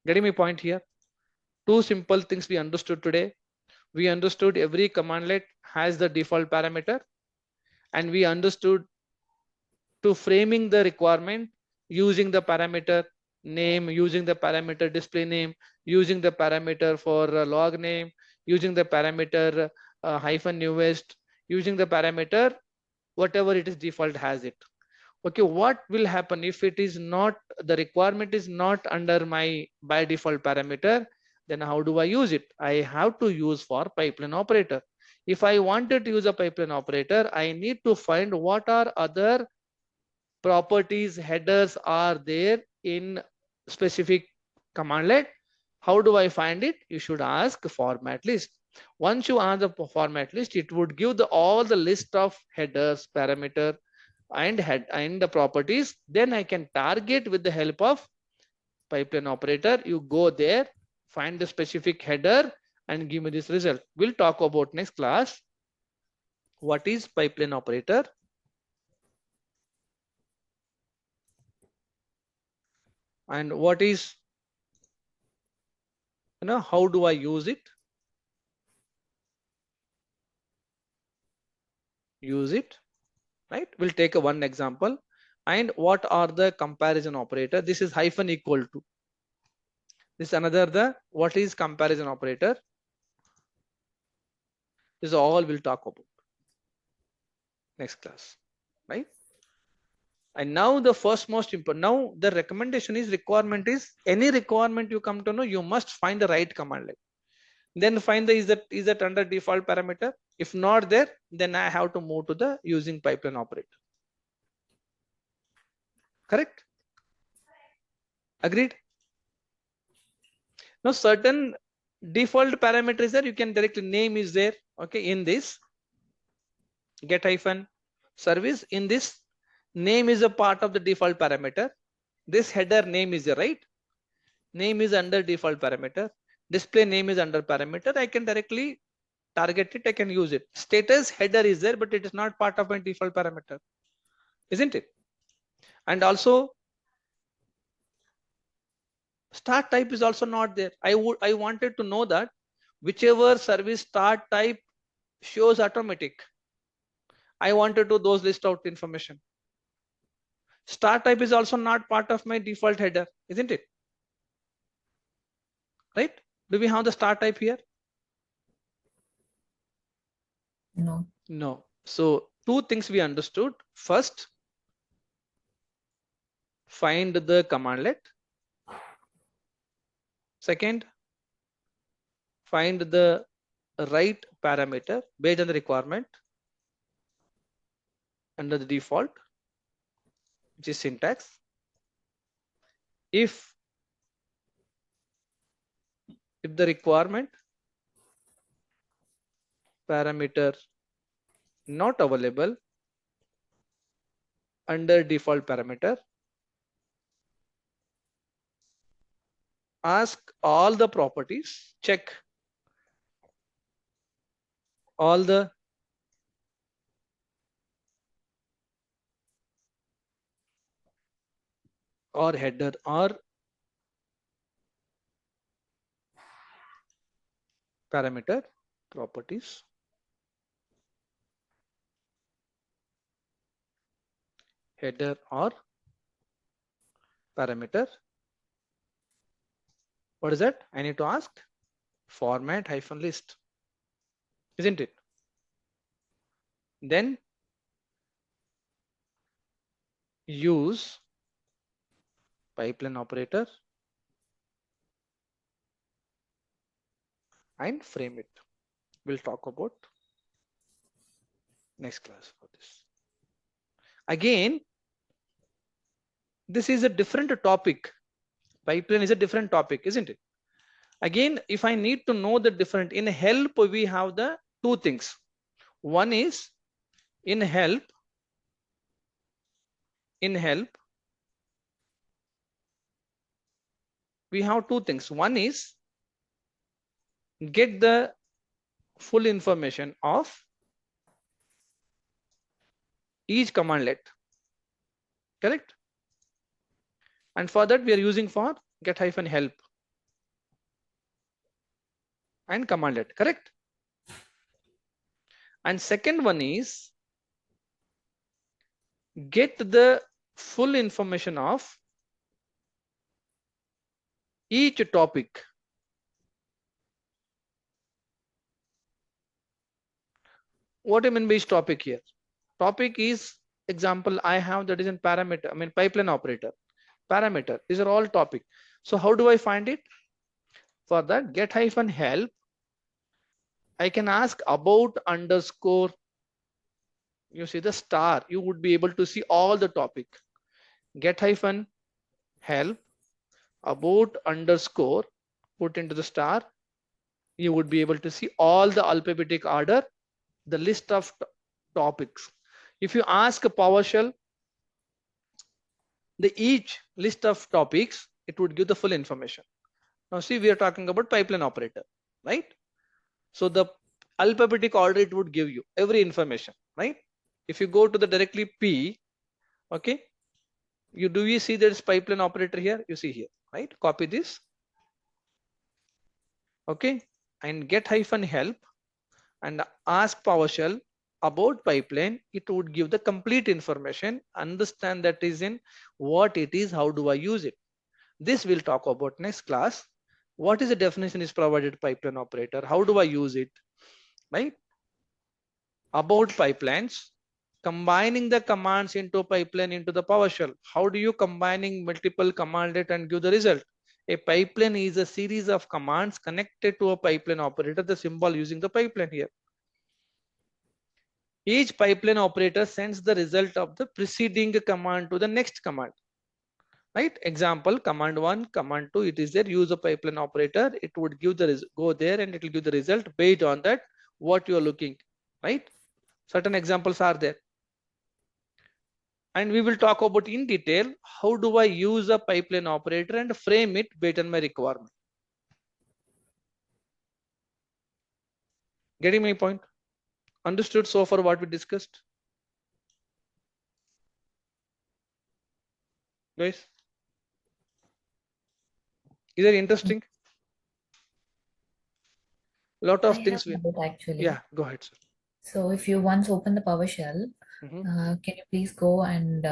[SPEAKER 1] Getting my point here? Two simple things we understood today. We understood every commandlet has the default parameter, and we understood to framing the requirement using the parameter name, using the parameter display name, using the parameter for log name, using the parameter hyphen newest, using the parameter whatever it is default has it. Okay, what will happen if it is not, the requirement is not under my by default parameter? Then how do I use it? I have to use for pipeline operator. If I wanted to use a pipeline operator, I need to find what are other properties headers are there in specific commandlet. How do I find it? You should ask format list. Once you ask the format list, it would give all the list of headers, parameter, and the properties. Then I can target with the help of pipeline operator. You go there, find the specific header, and give me this result. We'll talk about next class what is pipeline operator, and what is, how do I use it? Right? We'll take one example. And what are the comparison operator? This is hyphen equal to. This is another what is comparison operator? This is all we'll talk about next class, right? And now the first most important, now the recommendation is, requirement is, any requirement you come to know, you must find the right command line. Then find the is that under default parameter. If not there, then I have to move to the using pipeline operator. Correct? Agreed? Now certain default parameters there, you can directly name is there. Okay, in this get hyphen service, in this name is a part of the default parameter. This header name is the right name is under default parameter. Display name is under parameter. I can directly target it. I can use it. Status header is there, but it is not part of my default parameter, isn't it? And also start type is also not there. I wanted to know that whichever service start type shows automatic. I wanted to those list out information. Start type is also not part of my default header, isn't it? Right? Do we have the start type here?
[SPEAKER 2] No.
[SPEAKER 1] No. So two things we understood. First, find the commandlet. Second, find the right parameter based on the requirement under the default, which is syntax. If the requirement parameter not available under default parameter, ask all the properties, check all the or header or parameter properties header or parameter. What is that? I need to ask format hyphen list, isn't it? Then use pipeline operator and frame it. We'll talk about next class for this. Again, this is a different topic. Pipeline is a different topic, isn't it? Again, if I need to know the different, in help we have the two things. One is in help we have two things. One is get the full information of each commandlet, correct? And for that we are using for get hyphen help and commandlet, correct? And second one is get the full information of each topic. What I mean by each topic here? Topic is example I have that is in parameter, I mean pipeline operator, parameter. These are all topic. So how do I find it? For that get hyphen help, I can ask about underscore. You see the star, you would be able to see all the topic. Get hyphen help about underscore, put into the star, you would be able to see all the alphabetic order, the list of topics. If you ask a PowerShell the each list of topics, it would give the full information. Now see, we are talking about pipeline operator, right? So the alphabetic order it would give you every information, right? If you go to the directly P, okay, do you see there's pipeline operator here? You see here, right? Copy this, okay, and get hyphen help and ask PowerShell about pipeline. It would give the complete information. Understand that is in what it is, how do I use it? This we'll talk about next class. What is the definition is provided pipeline operator? How do I use it? Right? About pipelines, combining the commands into pipeline into the PowerShell. How do you combining multiple commandlet and give the result? A pipeline is a series of commands connected to a pipeline operator, the symbol using the pipeline here. Each pipeline operator sends the result of the preceding command to the next command. right? Example, command 1, command 2, it is there, use a pipeline operator, it would give the go there and it will give the result based on that what you are looking, right? Certain examples are there, and we will talk about in detail how do I use a pipeline operator and frame it based on my requirement. Getting my point? Understood so far what we discussed, guys? Is it interesting? Lot of
[SPEAKER 2] I have
[SPEAKER 1] things we,
[SPEAKER 2] a doubt actually.
[SPEAKER 1] yeah, go ahead, sir.
[SPEAKER 2] So if you once open the PowerShell, can you please go and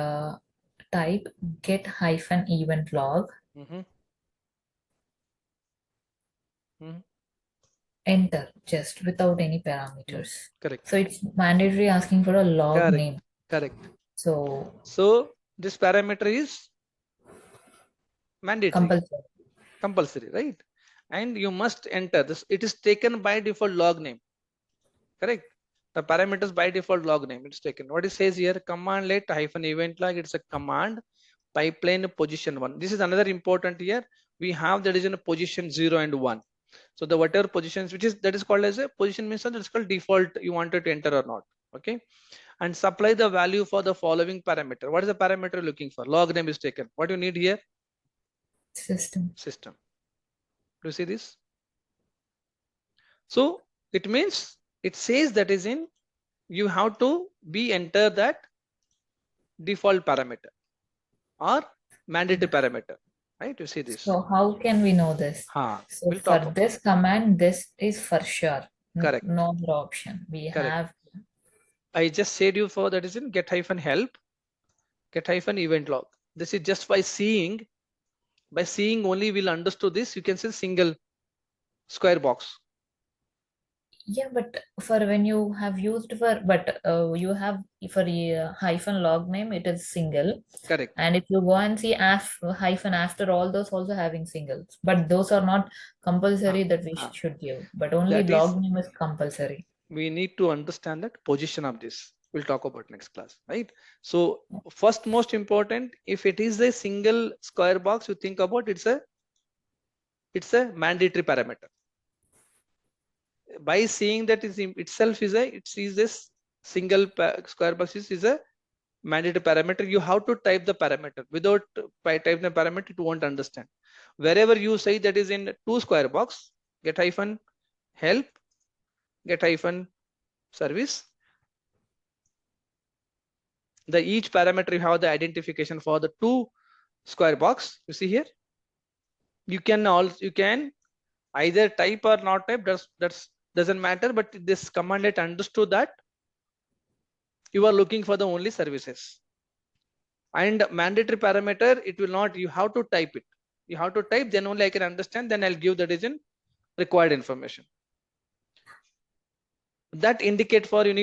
[SPEAKER 2] type get hyphen event log, enter just without any parameters.
[SPEAKER 1] Correct.
[SPEAKER 2] So it's mandatory asking for a log
[SPEAKER 1] Correct.
[SPEAKER 2] name.
[SPEAKER 1] Correct.
[SPEAKER 2] So
[SPEAKER 1] This parameter is mandatory, compulsory, right? And you must enter this. It is taken by default log name. Correct. The parameters by default log name it's taken. What it says here, command let hyphen event log. It's a command pipeline position 1. This is another important here. We have that is in a position 0 and 1. So the whatever positions which is that is called as a position means that it's called default you wanted to enter or not. Okay. And supply the value for the following parameter. What is the parameter looking for? Log name is taken. What you need here?
[SPEAKER 2] System.
[SPEAKER 1] Do you see this? So it means it says that is in you have to be enter that default parameter or mandatory parameter, right? You see this.
[SPEAKER 2] So how can we know this? So
[SPEAKER 1] we'll
[SPEAKER 2] for
[SPEAKER 1] talk
[SPEAKER 2] this command, this is for sure.
[SPEAKER 1] Correct.
[SPEAKER 2] No other option. We have.
[SPEAKER 1] I just said you for that is in get hyphen help, get hyphen event log. This is just by seeing only we'll understood this. You can see single square box.
[SPEAKER 2] Yeah, but for when you have used for, you have for a hyphen log name, it is single.
[SPEAKER 1] Correct.
[SPEAKER 2] And if you go and see hyphen after all those also having singles, but those are not compulsory that we should give, but only log name is compulsory.
[SPEAKER 1] We need to understand that position of this. We'll talk about next class, right? So first most important, if it is a single square box, you think about it's a mandatory parameter. By seeing that is itself is it is this single square box is a mandatory parameter. You have to type the parameter. Without typing the parameter, it won't understand. Wherever you say that is in 2 square box, get hyphen help, get hyphen service. The each parameter you have the identification for the 2 square box. You see here. You can either type or not type. That's doesn't matter. But this command it understood that you are looking for the only services. And mandatory parameter, it will not. You have to type it. You have to type. Then only I can understand. Then I'll give that is in required information. That indicate for we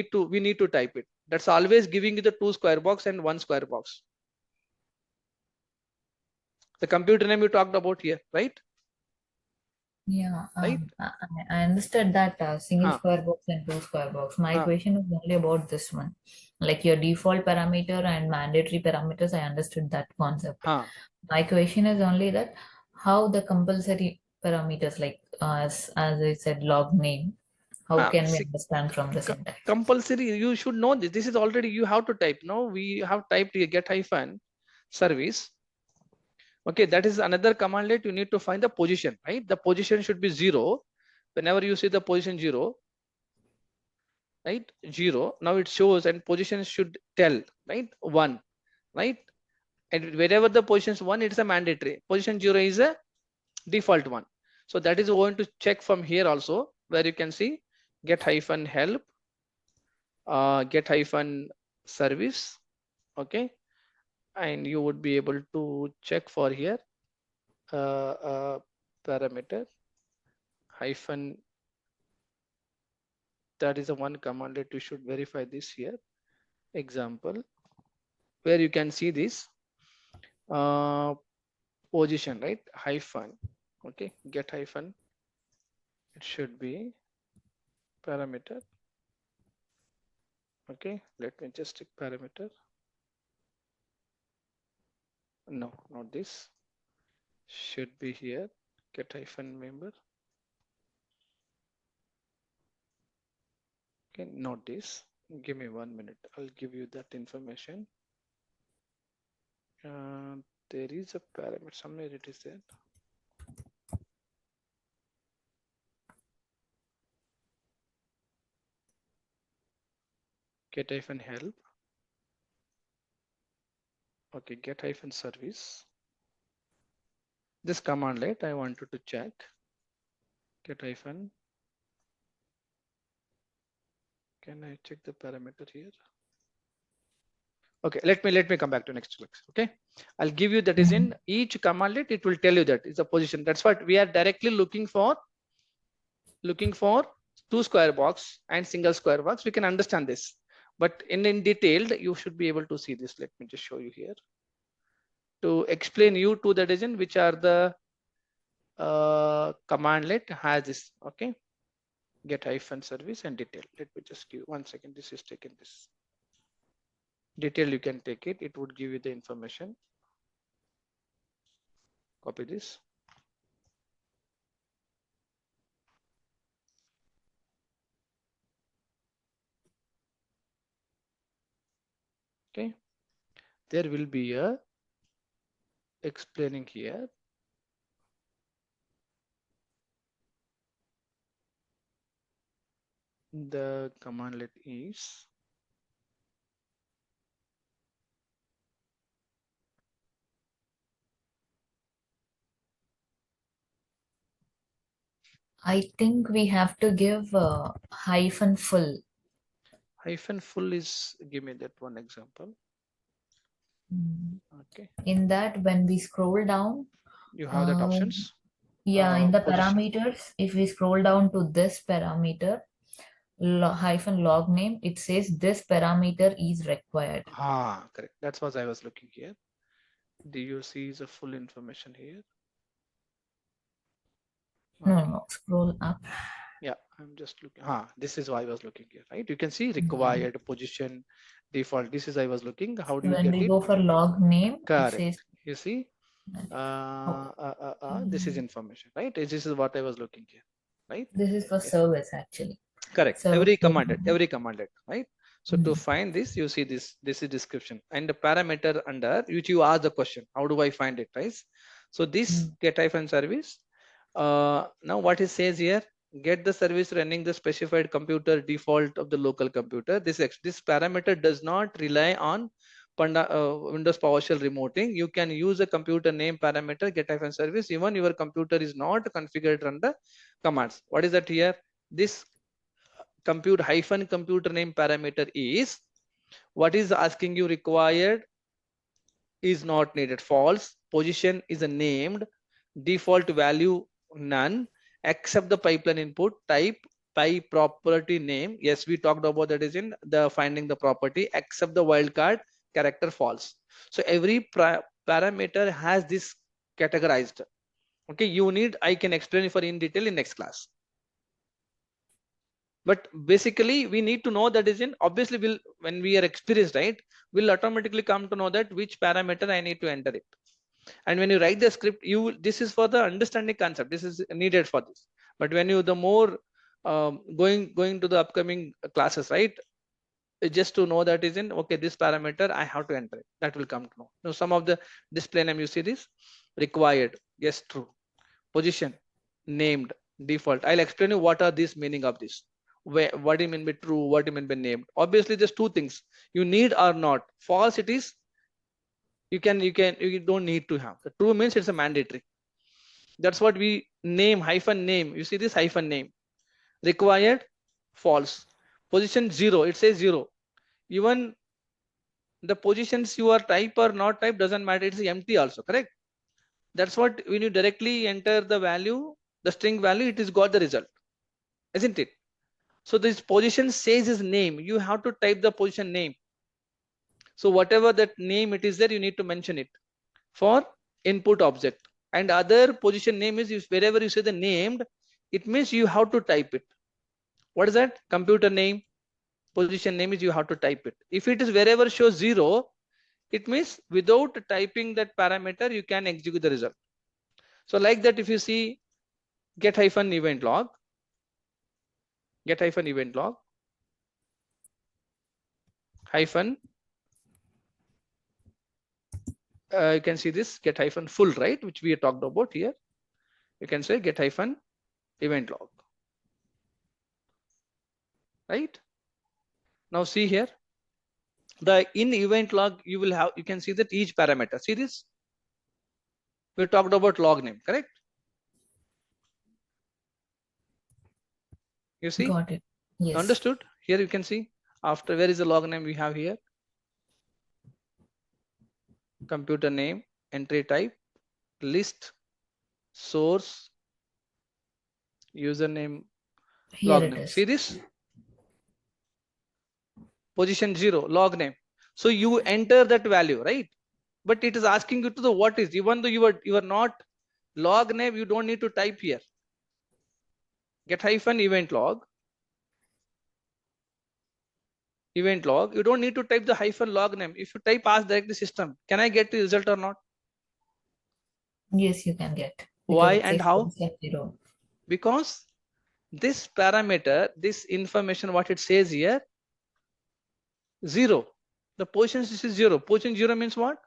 [SPEAKER 1] need to type it. That's always giving you the 2 square box and 1 square box. The computer name you talked about here, right?
[SPEAKER 2] Yeah, I understood that single square box and 2 square box. My question is only about this one. Like your default parameter and mandatory parameters, I understood that concept. My question is only that how the compulsory parameters, like as I said, log name, how can we understand from the syntax?
[SPEAKER 1] Compulsory, you should know this. This is already you have to type. No, we have typed here get hyphen service. Okay, that is another command that you need to find the position, right? The position should be 0. Whenever you see the position 0, right? 0. Now it shows and position should tell, right? 1, right? And wherever the position is 1, it's a mandatory. Position 0 is a default one. So that is going to check from here also, where you can see get hyphen help, get hyphen service. Okay. And you would be able to check for here parameter hyphen. That is a one command that you should verify this here. Example, where you can see this position, right? Hyphen. Okay, get hyphen. It should be parameter. Okay, let me just take parameter. No, not this. Should be here. Get hyphen member. Okay, not this. Give me 1 minute. I'll give you that information. There is a parameter somewhere. It is there. Get hyphen help. Okay, get hyphen service. This commandlet I wanted to check. Get hyphen. Can I check the parameter here? Okay, let me come back to next click. Okay, I'll give you that is in each commandlet. It will tell you that is a position. That's what we are directly looking for. Looking for two square box and single square box. We can understand this, but in detailed, you should be able to see this. Let me just show you here to explain you to the design which are the commandlet has this. Okay, get hyphen service and detail. Let me just give 1 second. This is taken this detail. You can take it. It would give you the information. Copy this. Okay, there will be a explaining here. The commandlet is
[SPEAKER 2] I think we have to give hyphen full.
[SPEAKER 1] hyphen full is, give me that one example. Okay.
[SPEAKER 2] In that, when we scroll down,
[SPEAKER 1] You have that options.
[SPEAKER 2] Yeah, in the
[SPEAKER 1] Position.
[SPEAKER 2] parameters, if we scroll down to this parameter, hyphen log name, it says this parameter is required.
[SPEAKER 1] Correct. That's what I was looking here. Do you see the full information here?
[SPEAKER 2] Okay. No, scroll up.
[SPEAKER 1] Yeah, I'm just looking. This is why I was looking here, right? You can see required position default. This is I was looking. How do you
[SPEAKER 2] when
[SPEAKER 1] get
[SPEAKER 2] we
[SPEAKER 1] it?
[SPEAKER 2] go for log name,
[SPEAKER 1] Correct.
[SPEAKER 2] it says,
[SPEAKER 1] you see, this is information, right? This is what I was looking here, right?
[SPEAKER 2] This is for service actually.
[SPEAKER 1] Correct.
[SPEAKER 2] Service
[SPEAKER 1] Every commanded, right? So to find this, you see this is description and the parameter under which you ask the question. How do I find it, right? So this get hyphen service. Now what it says here, get the service running the specified computer default of the local computer. This parameter does not rely on Windows PowerShell remoting. You can use a computer name parameter get hyphen service even your computer is not configured run the commands. What is that here? This compute hyphen computer name parameter is what is asking you required is not needed, false, position is a named, default value none, accept the pipeline input, type pipe property name. Yes, we talked about that is in the finding the property, accept the wildcard character false. So every parameter has this categorized. Okay, you need, I can explain it for in detail in next class. But basically we need to know that is in obviously will when we are experienced, right, will automatically come to know that which parameter I need to enter it. And when you write the script, this is for the understanding concept, this is needed for this. But when you the more going to the upcoming classes, right, just to know that is in okay, this parameter I have to enter it, that will come to know. Now some of the display name you see this required, yes, true, position named, default. I'll explain you what are these meaning of this. What do you mean by true, what do you mean by named? Obviously there's two things you need or not. False it is you don't need to have. The true means it's a mandatory. That's what we name hyphen name. You see this hyphen name. Required false. Position 0, it says 0. Even the positions you are type or not type doesn't matter, it's empty also, correct? That's what when you directly enter the value, the string value, it is got the result, isn't it? So this position says his name, you have to type the position name. So whatever that name it is there, you need to mention it for input object. And other position name is wherever you say the named, it means you have to type it. What is that? Computer name, position name is you have to type it. If it is wherever shows 0, It means without typing that parameter, you can execute the result. So like that, if you see get hyphen event log, hyphen, you can see this get hyphen full, right, which we talked about here. You can say get hyphen event log, right? Now see here, the in event log, you will have, you can see that each parameter. See this, we talked about log name, correct? You see,
[SPEAKER 2] Got it. Yes.
[SPEAKER 1] understood? Here you can see after, where is the log name we have here? Computer name, entry type, list, source, username,
[SPEAKER 2] Here
[SPEAKER 1] log
[SPEAKER 2] it
[SPEAKER 1] name.
[SPEAKER 2] is.
[SPEAKER 1] See this? Position 0, log name. So you enter that value, right? But it is asking you to the what is, even though you are not log name, you don't need to type here. Get hyphen event log, you don't need to type the hyphen log name. If you type ask directly system, can I get the result or not?
[SPEAKER 2] Yes, you can get.
[SPEAKER 1] Why
[SPEAKER 2] It
[SPEAKER 1] and
[SPEAKER 2] says
[SPEAKER 1] how?
[SPEAKER 2] position 0.
[SPEAKER 1] Because this parameter, this information, what it says here, 0. The position is 0. Position 0 means what?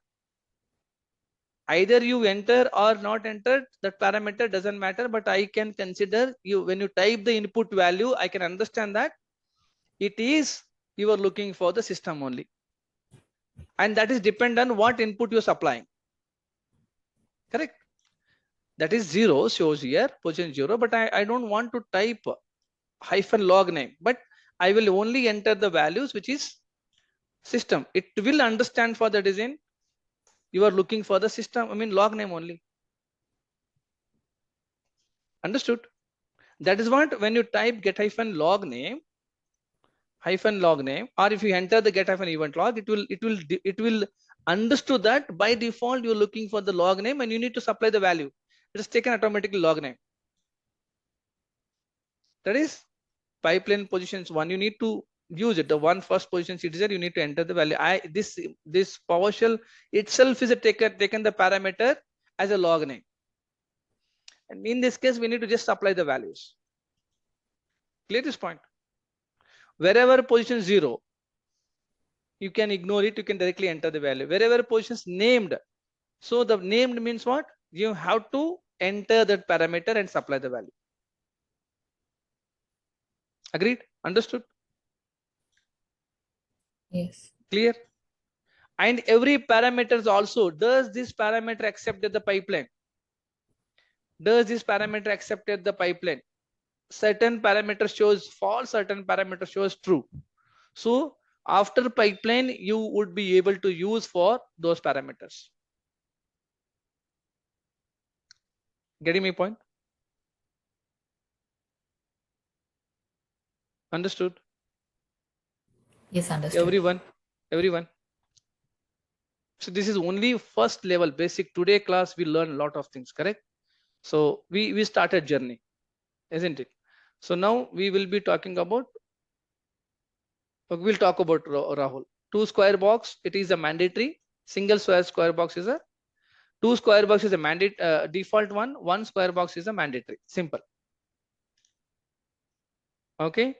[SPEAKER 1] Either you enter or not enter, that parameter doesn't matter, but I can consider you when you type the input value, I can understand that it is you are looking for the system only. And that is dependent on what input you're supplying. Correct? That is 0 shows here, position 0, but I don't want to type hyphen log name, but I will only enter the values which is system. It will understand for the design. You are looking for the system, I mean log name only. Understood? That is what when you type get hyphen log name, or if you enter the get hyphen event log, it will understood that by default you're looking for the log name and you need to supply the value. It is taken automatically log name. That is pipeline positions 1. You need to use it. The one first position citizen, you need to enter the value. This PowerShell itself is taken the parameter as a log name. And in this case, we need to just supply the values. Clear this point? Wherever position 0, you can ignore it. You can directly enter the value. Wherever positions named, so the named means what? You have to enter that parameter and supply the value. Agreed? Understood?
[SPEAKER 2] Yes.
[SPEAKER 1] Clear? And every parameters also, does this parameter accepted the pipeline? Does this parameter accepted the pipeline? Certain parameter shows false, certain parameter shows true. So after pipeline, you would be able to use for those parameters. Getting my point? Understood?
[SPEAKER 2] Yes, understood.
[SPEAKER 1] Everyone. So this is only first level basic. Today class, we learn a lot of things, correct? So we started journey, isn't it? So now we will be talking about, we'll talk about Rahul. 2 square box, it is a mandatory. Single square box is a 2 square box is a mandate default one. 1 square box is a mandatory. Simple. Okay.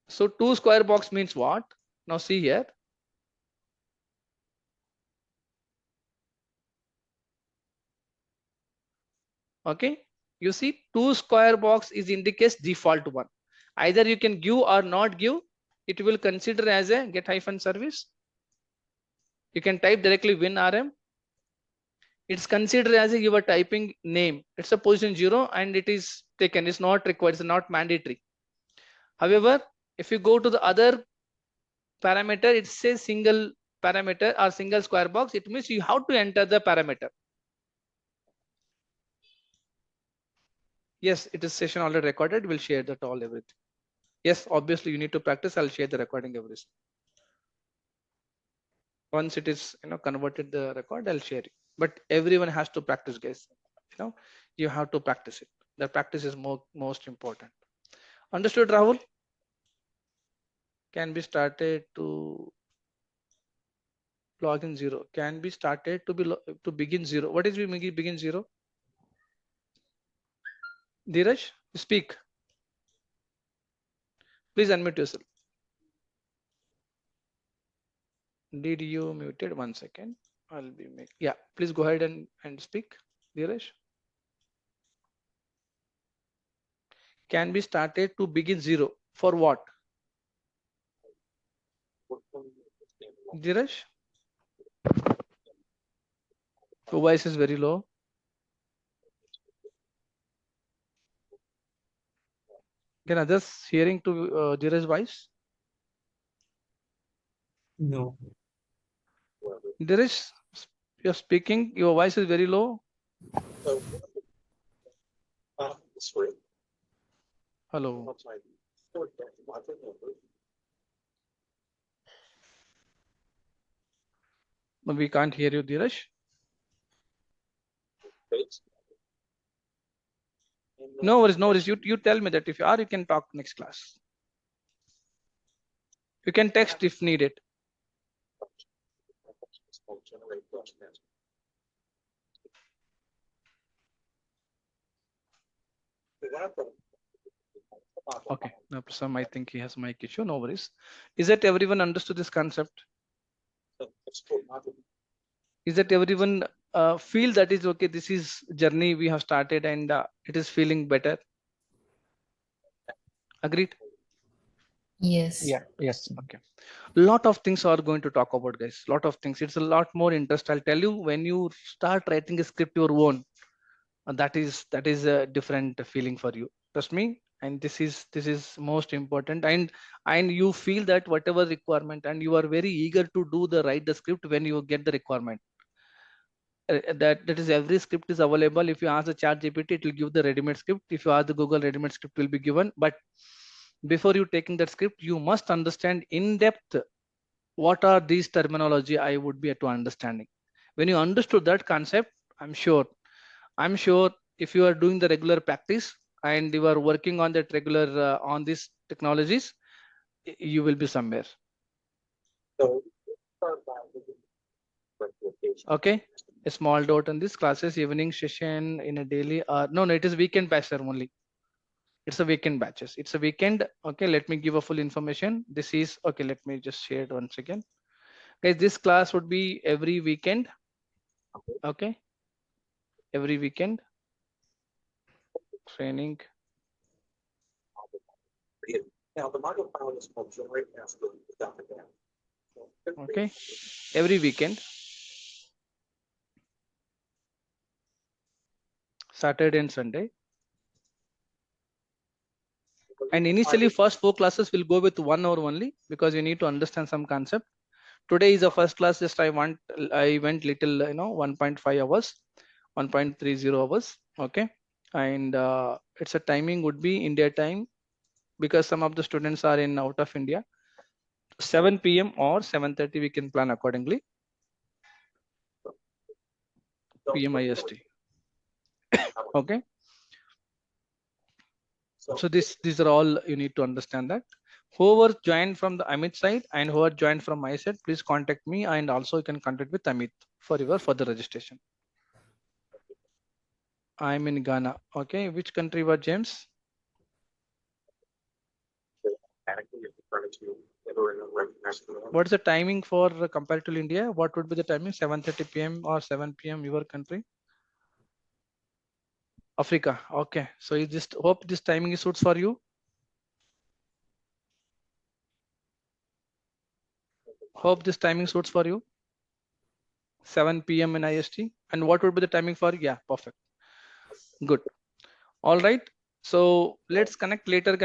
[SPEAKER 1] So 2 square box means what? Now see here. Okay. You see 2 square box is indicates default one. Either you can give or not give. It will consider as a get hyphen service. You can type directly WinRM. It's considered as a you are typing name. It's a position 0 and it is taken. It's not required. It's not mandatory. However, if you go to the other parameter, it says single parameter or single square box. It means you have to enter the parameter. Yes, it is session already recorded. We'll share that all everything. Yes, obviously you need to practice. I'll share the recording everything. Once it is converted the record, I'll share it. But everyone has to practice, guys. You have to practice it. The practice is most important. Understood, Rahul? Can be started to Login 0 can be started to begin 0. What is begin 0? Dheeraj, speak. Please unmute yourself. Did you muted? 1 second. I'll be make. Yeah, please go ahead and speak, Dheeraj. Can be started to begin 0. For what? Dheeraj? Your voice is very low. Can others hearing to Dheeraj's voice?
[SPEAKER 5] No.
[SPEAKER 1] Dheeraj, you're speaking. Your voice is very low. Hello. No, we can't hear you, Dheeraj. No worries, no worries. You tell me that if you are, you can talk next class. You can text if needed. Okay, no, Prasam, I think he has mic issue. No worries. Is that everyone understood this concept? Is that everyone feel that is okay? This is journey we have started and it is feeling better. Agreed?
[SPEAKER 2] Yes.
[SPEAKER 5] Yeah. Yes.
[SPEAKER 1] Okay. Lot of things are going to talk about, guys. Lot of things. It's a lot more interest. I'll tell you when you start writing a script your own. That is a different feeling for you. Trust me. And this is most important. And you feel that whatever requirement, and you are very eager to do the script when you get the requirement. That is every script is available. If you ask the chat GPT, it will give the ready-made script. If you ask the Google, ready-made script will be given. But before you taking that script, you must understand in depth what are these terminology I would be to understanding. When you understood that concept, I'm sure if you are doing the regular practice and you are working on that regular on these technologies, you will be somewhere. Okay, a small dot on this classes evening session in a daily. No, it is weekend batch only. It's a weekend batches. It's a weekend. Okay, let me give a full information. This is okay. Let me just share it once again. Guys, this class would be every weekend. Okay, every weekend training. Okay, every weekend, Saturday and Sunday. And initially first 4 classes will go with 1 hour only because you need to understand some concept. Today is the first class. Just I went little 1.5 hours, 1.30 hours. Okay, and it's a timing would be India time because some of the students are in out of India. 7 p.m. or 7:30 we can plan accordingly. PM IST. Okay. So these are all you need to understand that. Whoever joined from the Amit side and whoever joined from my side, please contact me, and also you can contact with Amit for your further registration. I'm in Ghana. Okay, which country was James? What's the timing for compared to India? What would be the timing? 7:30 p.m. or 7 p.m. your country? Africa. Okay, so you just hope this timing suits for you. Hope this timing suits for you. 7 p.m. in IST. And what would be the timing for? Yeah, perfect. Good. All right. So let's connect later, guys.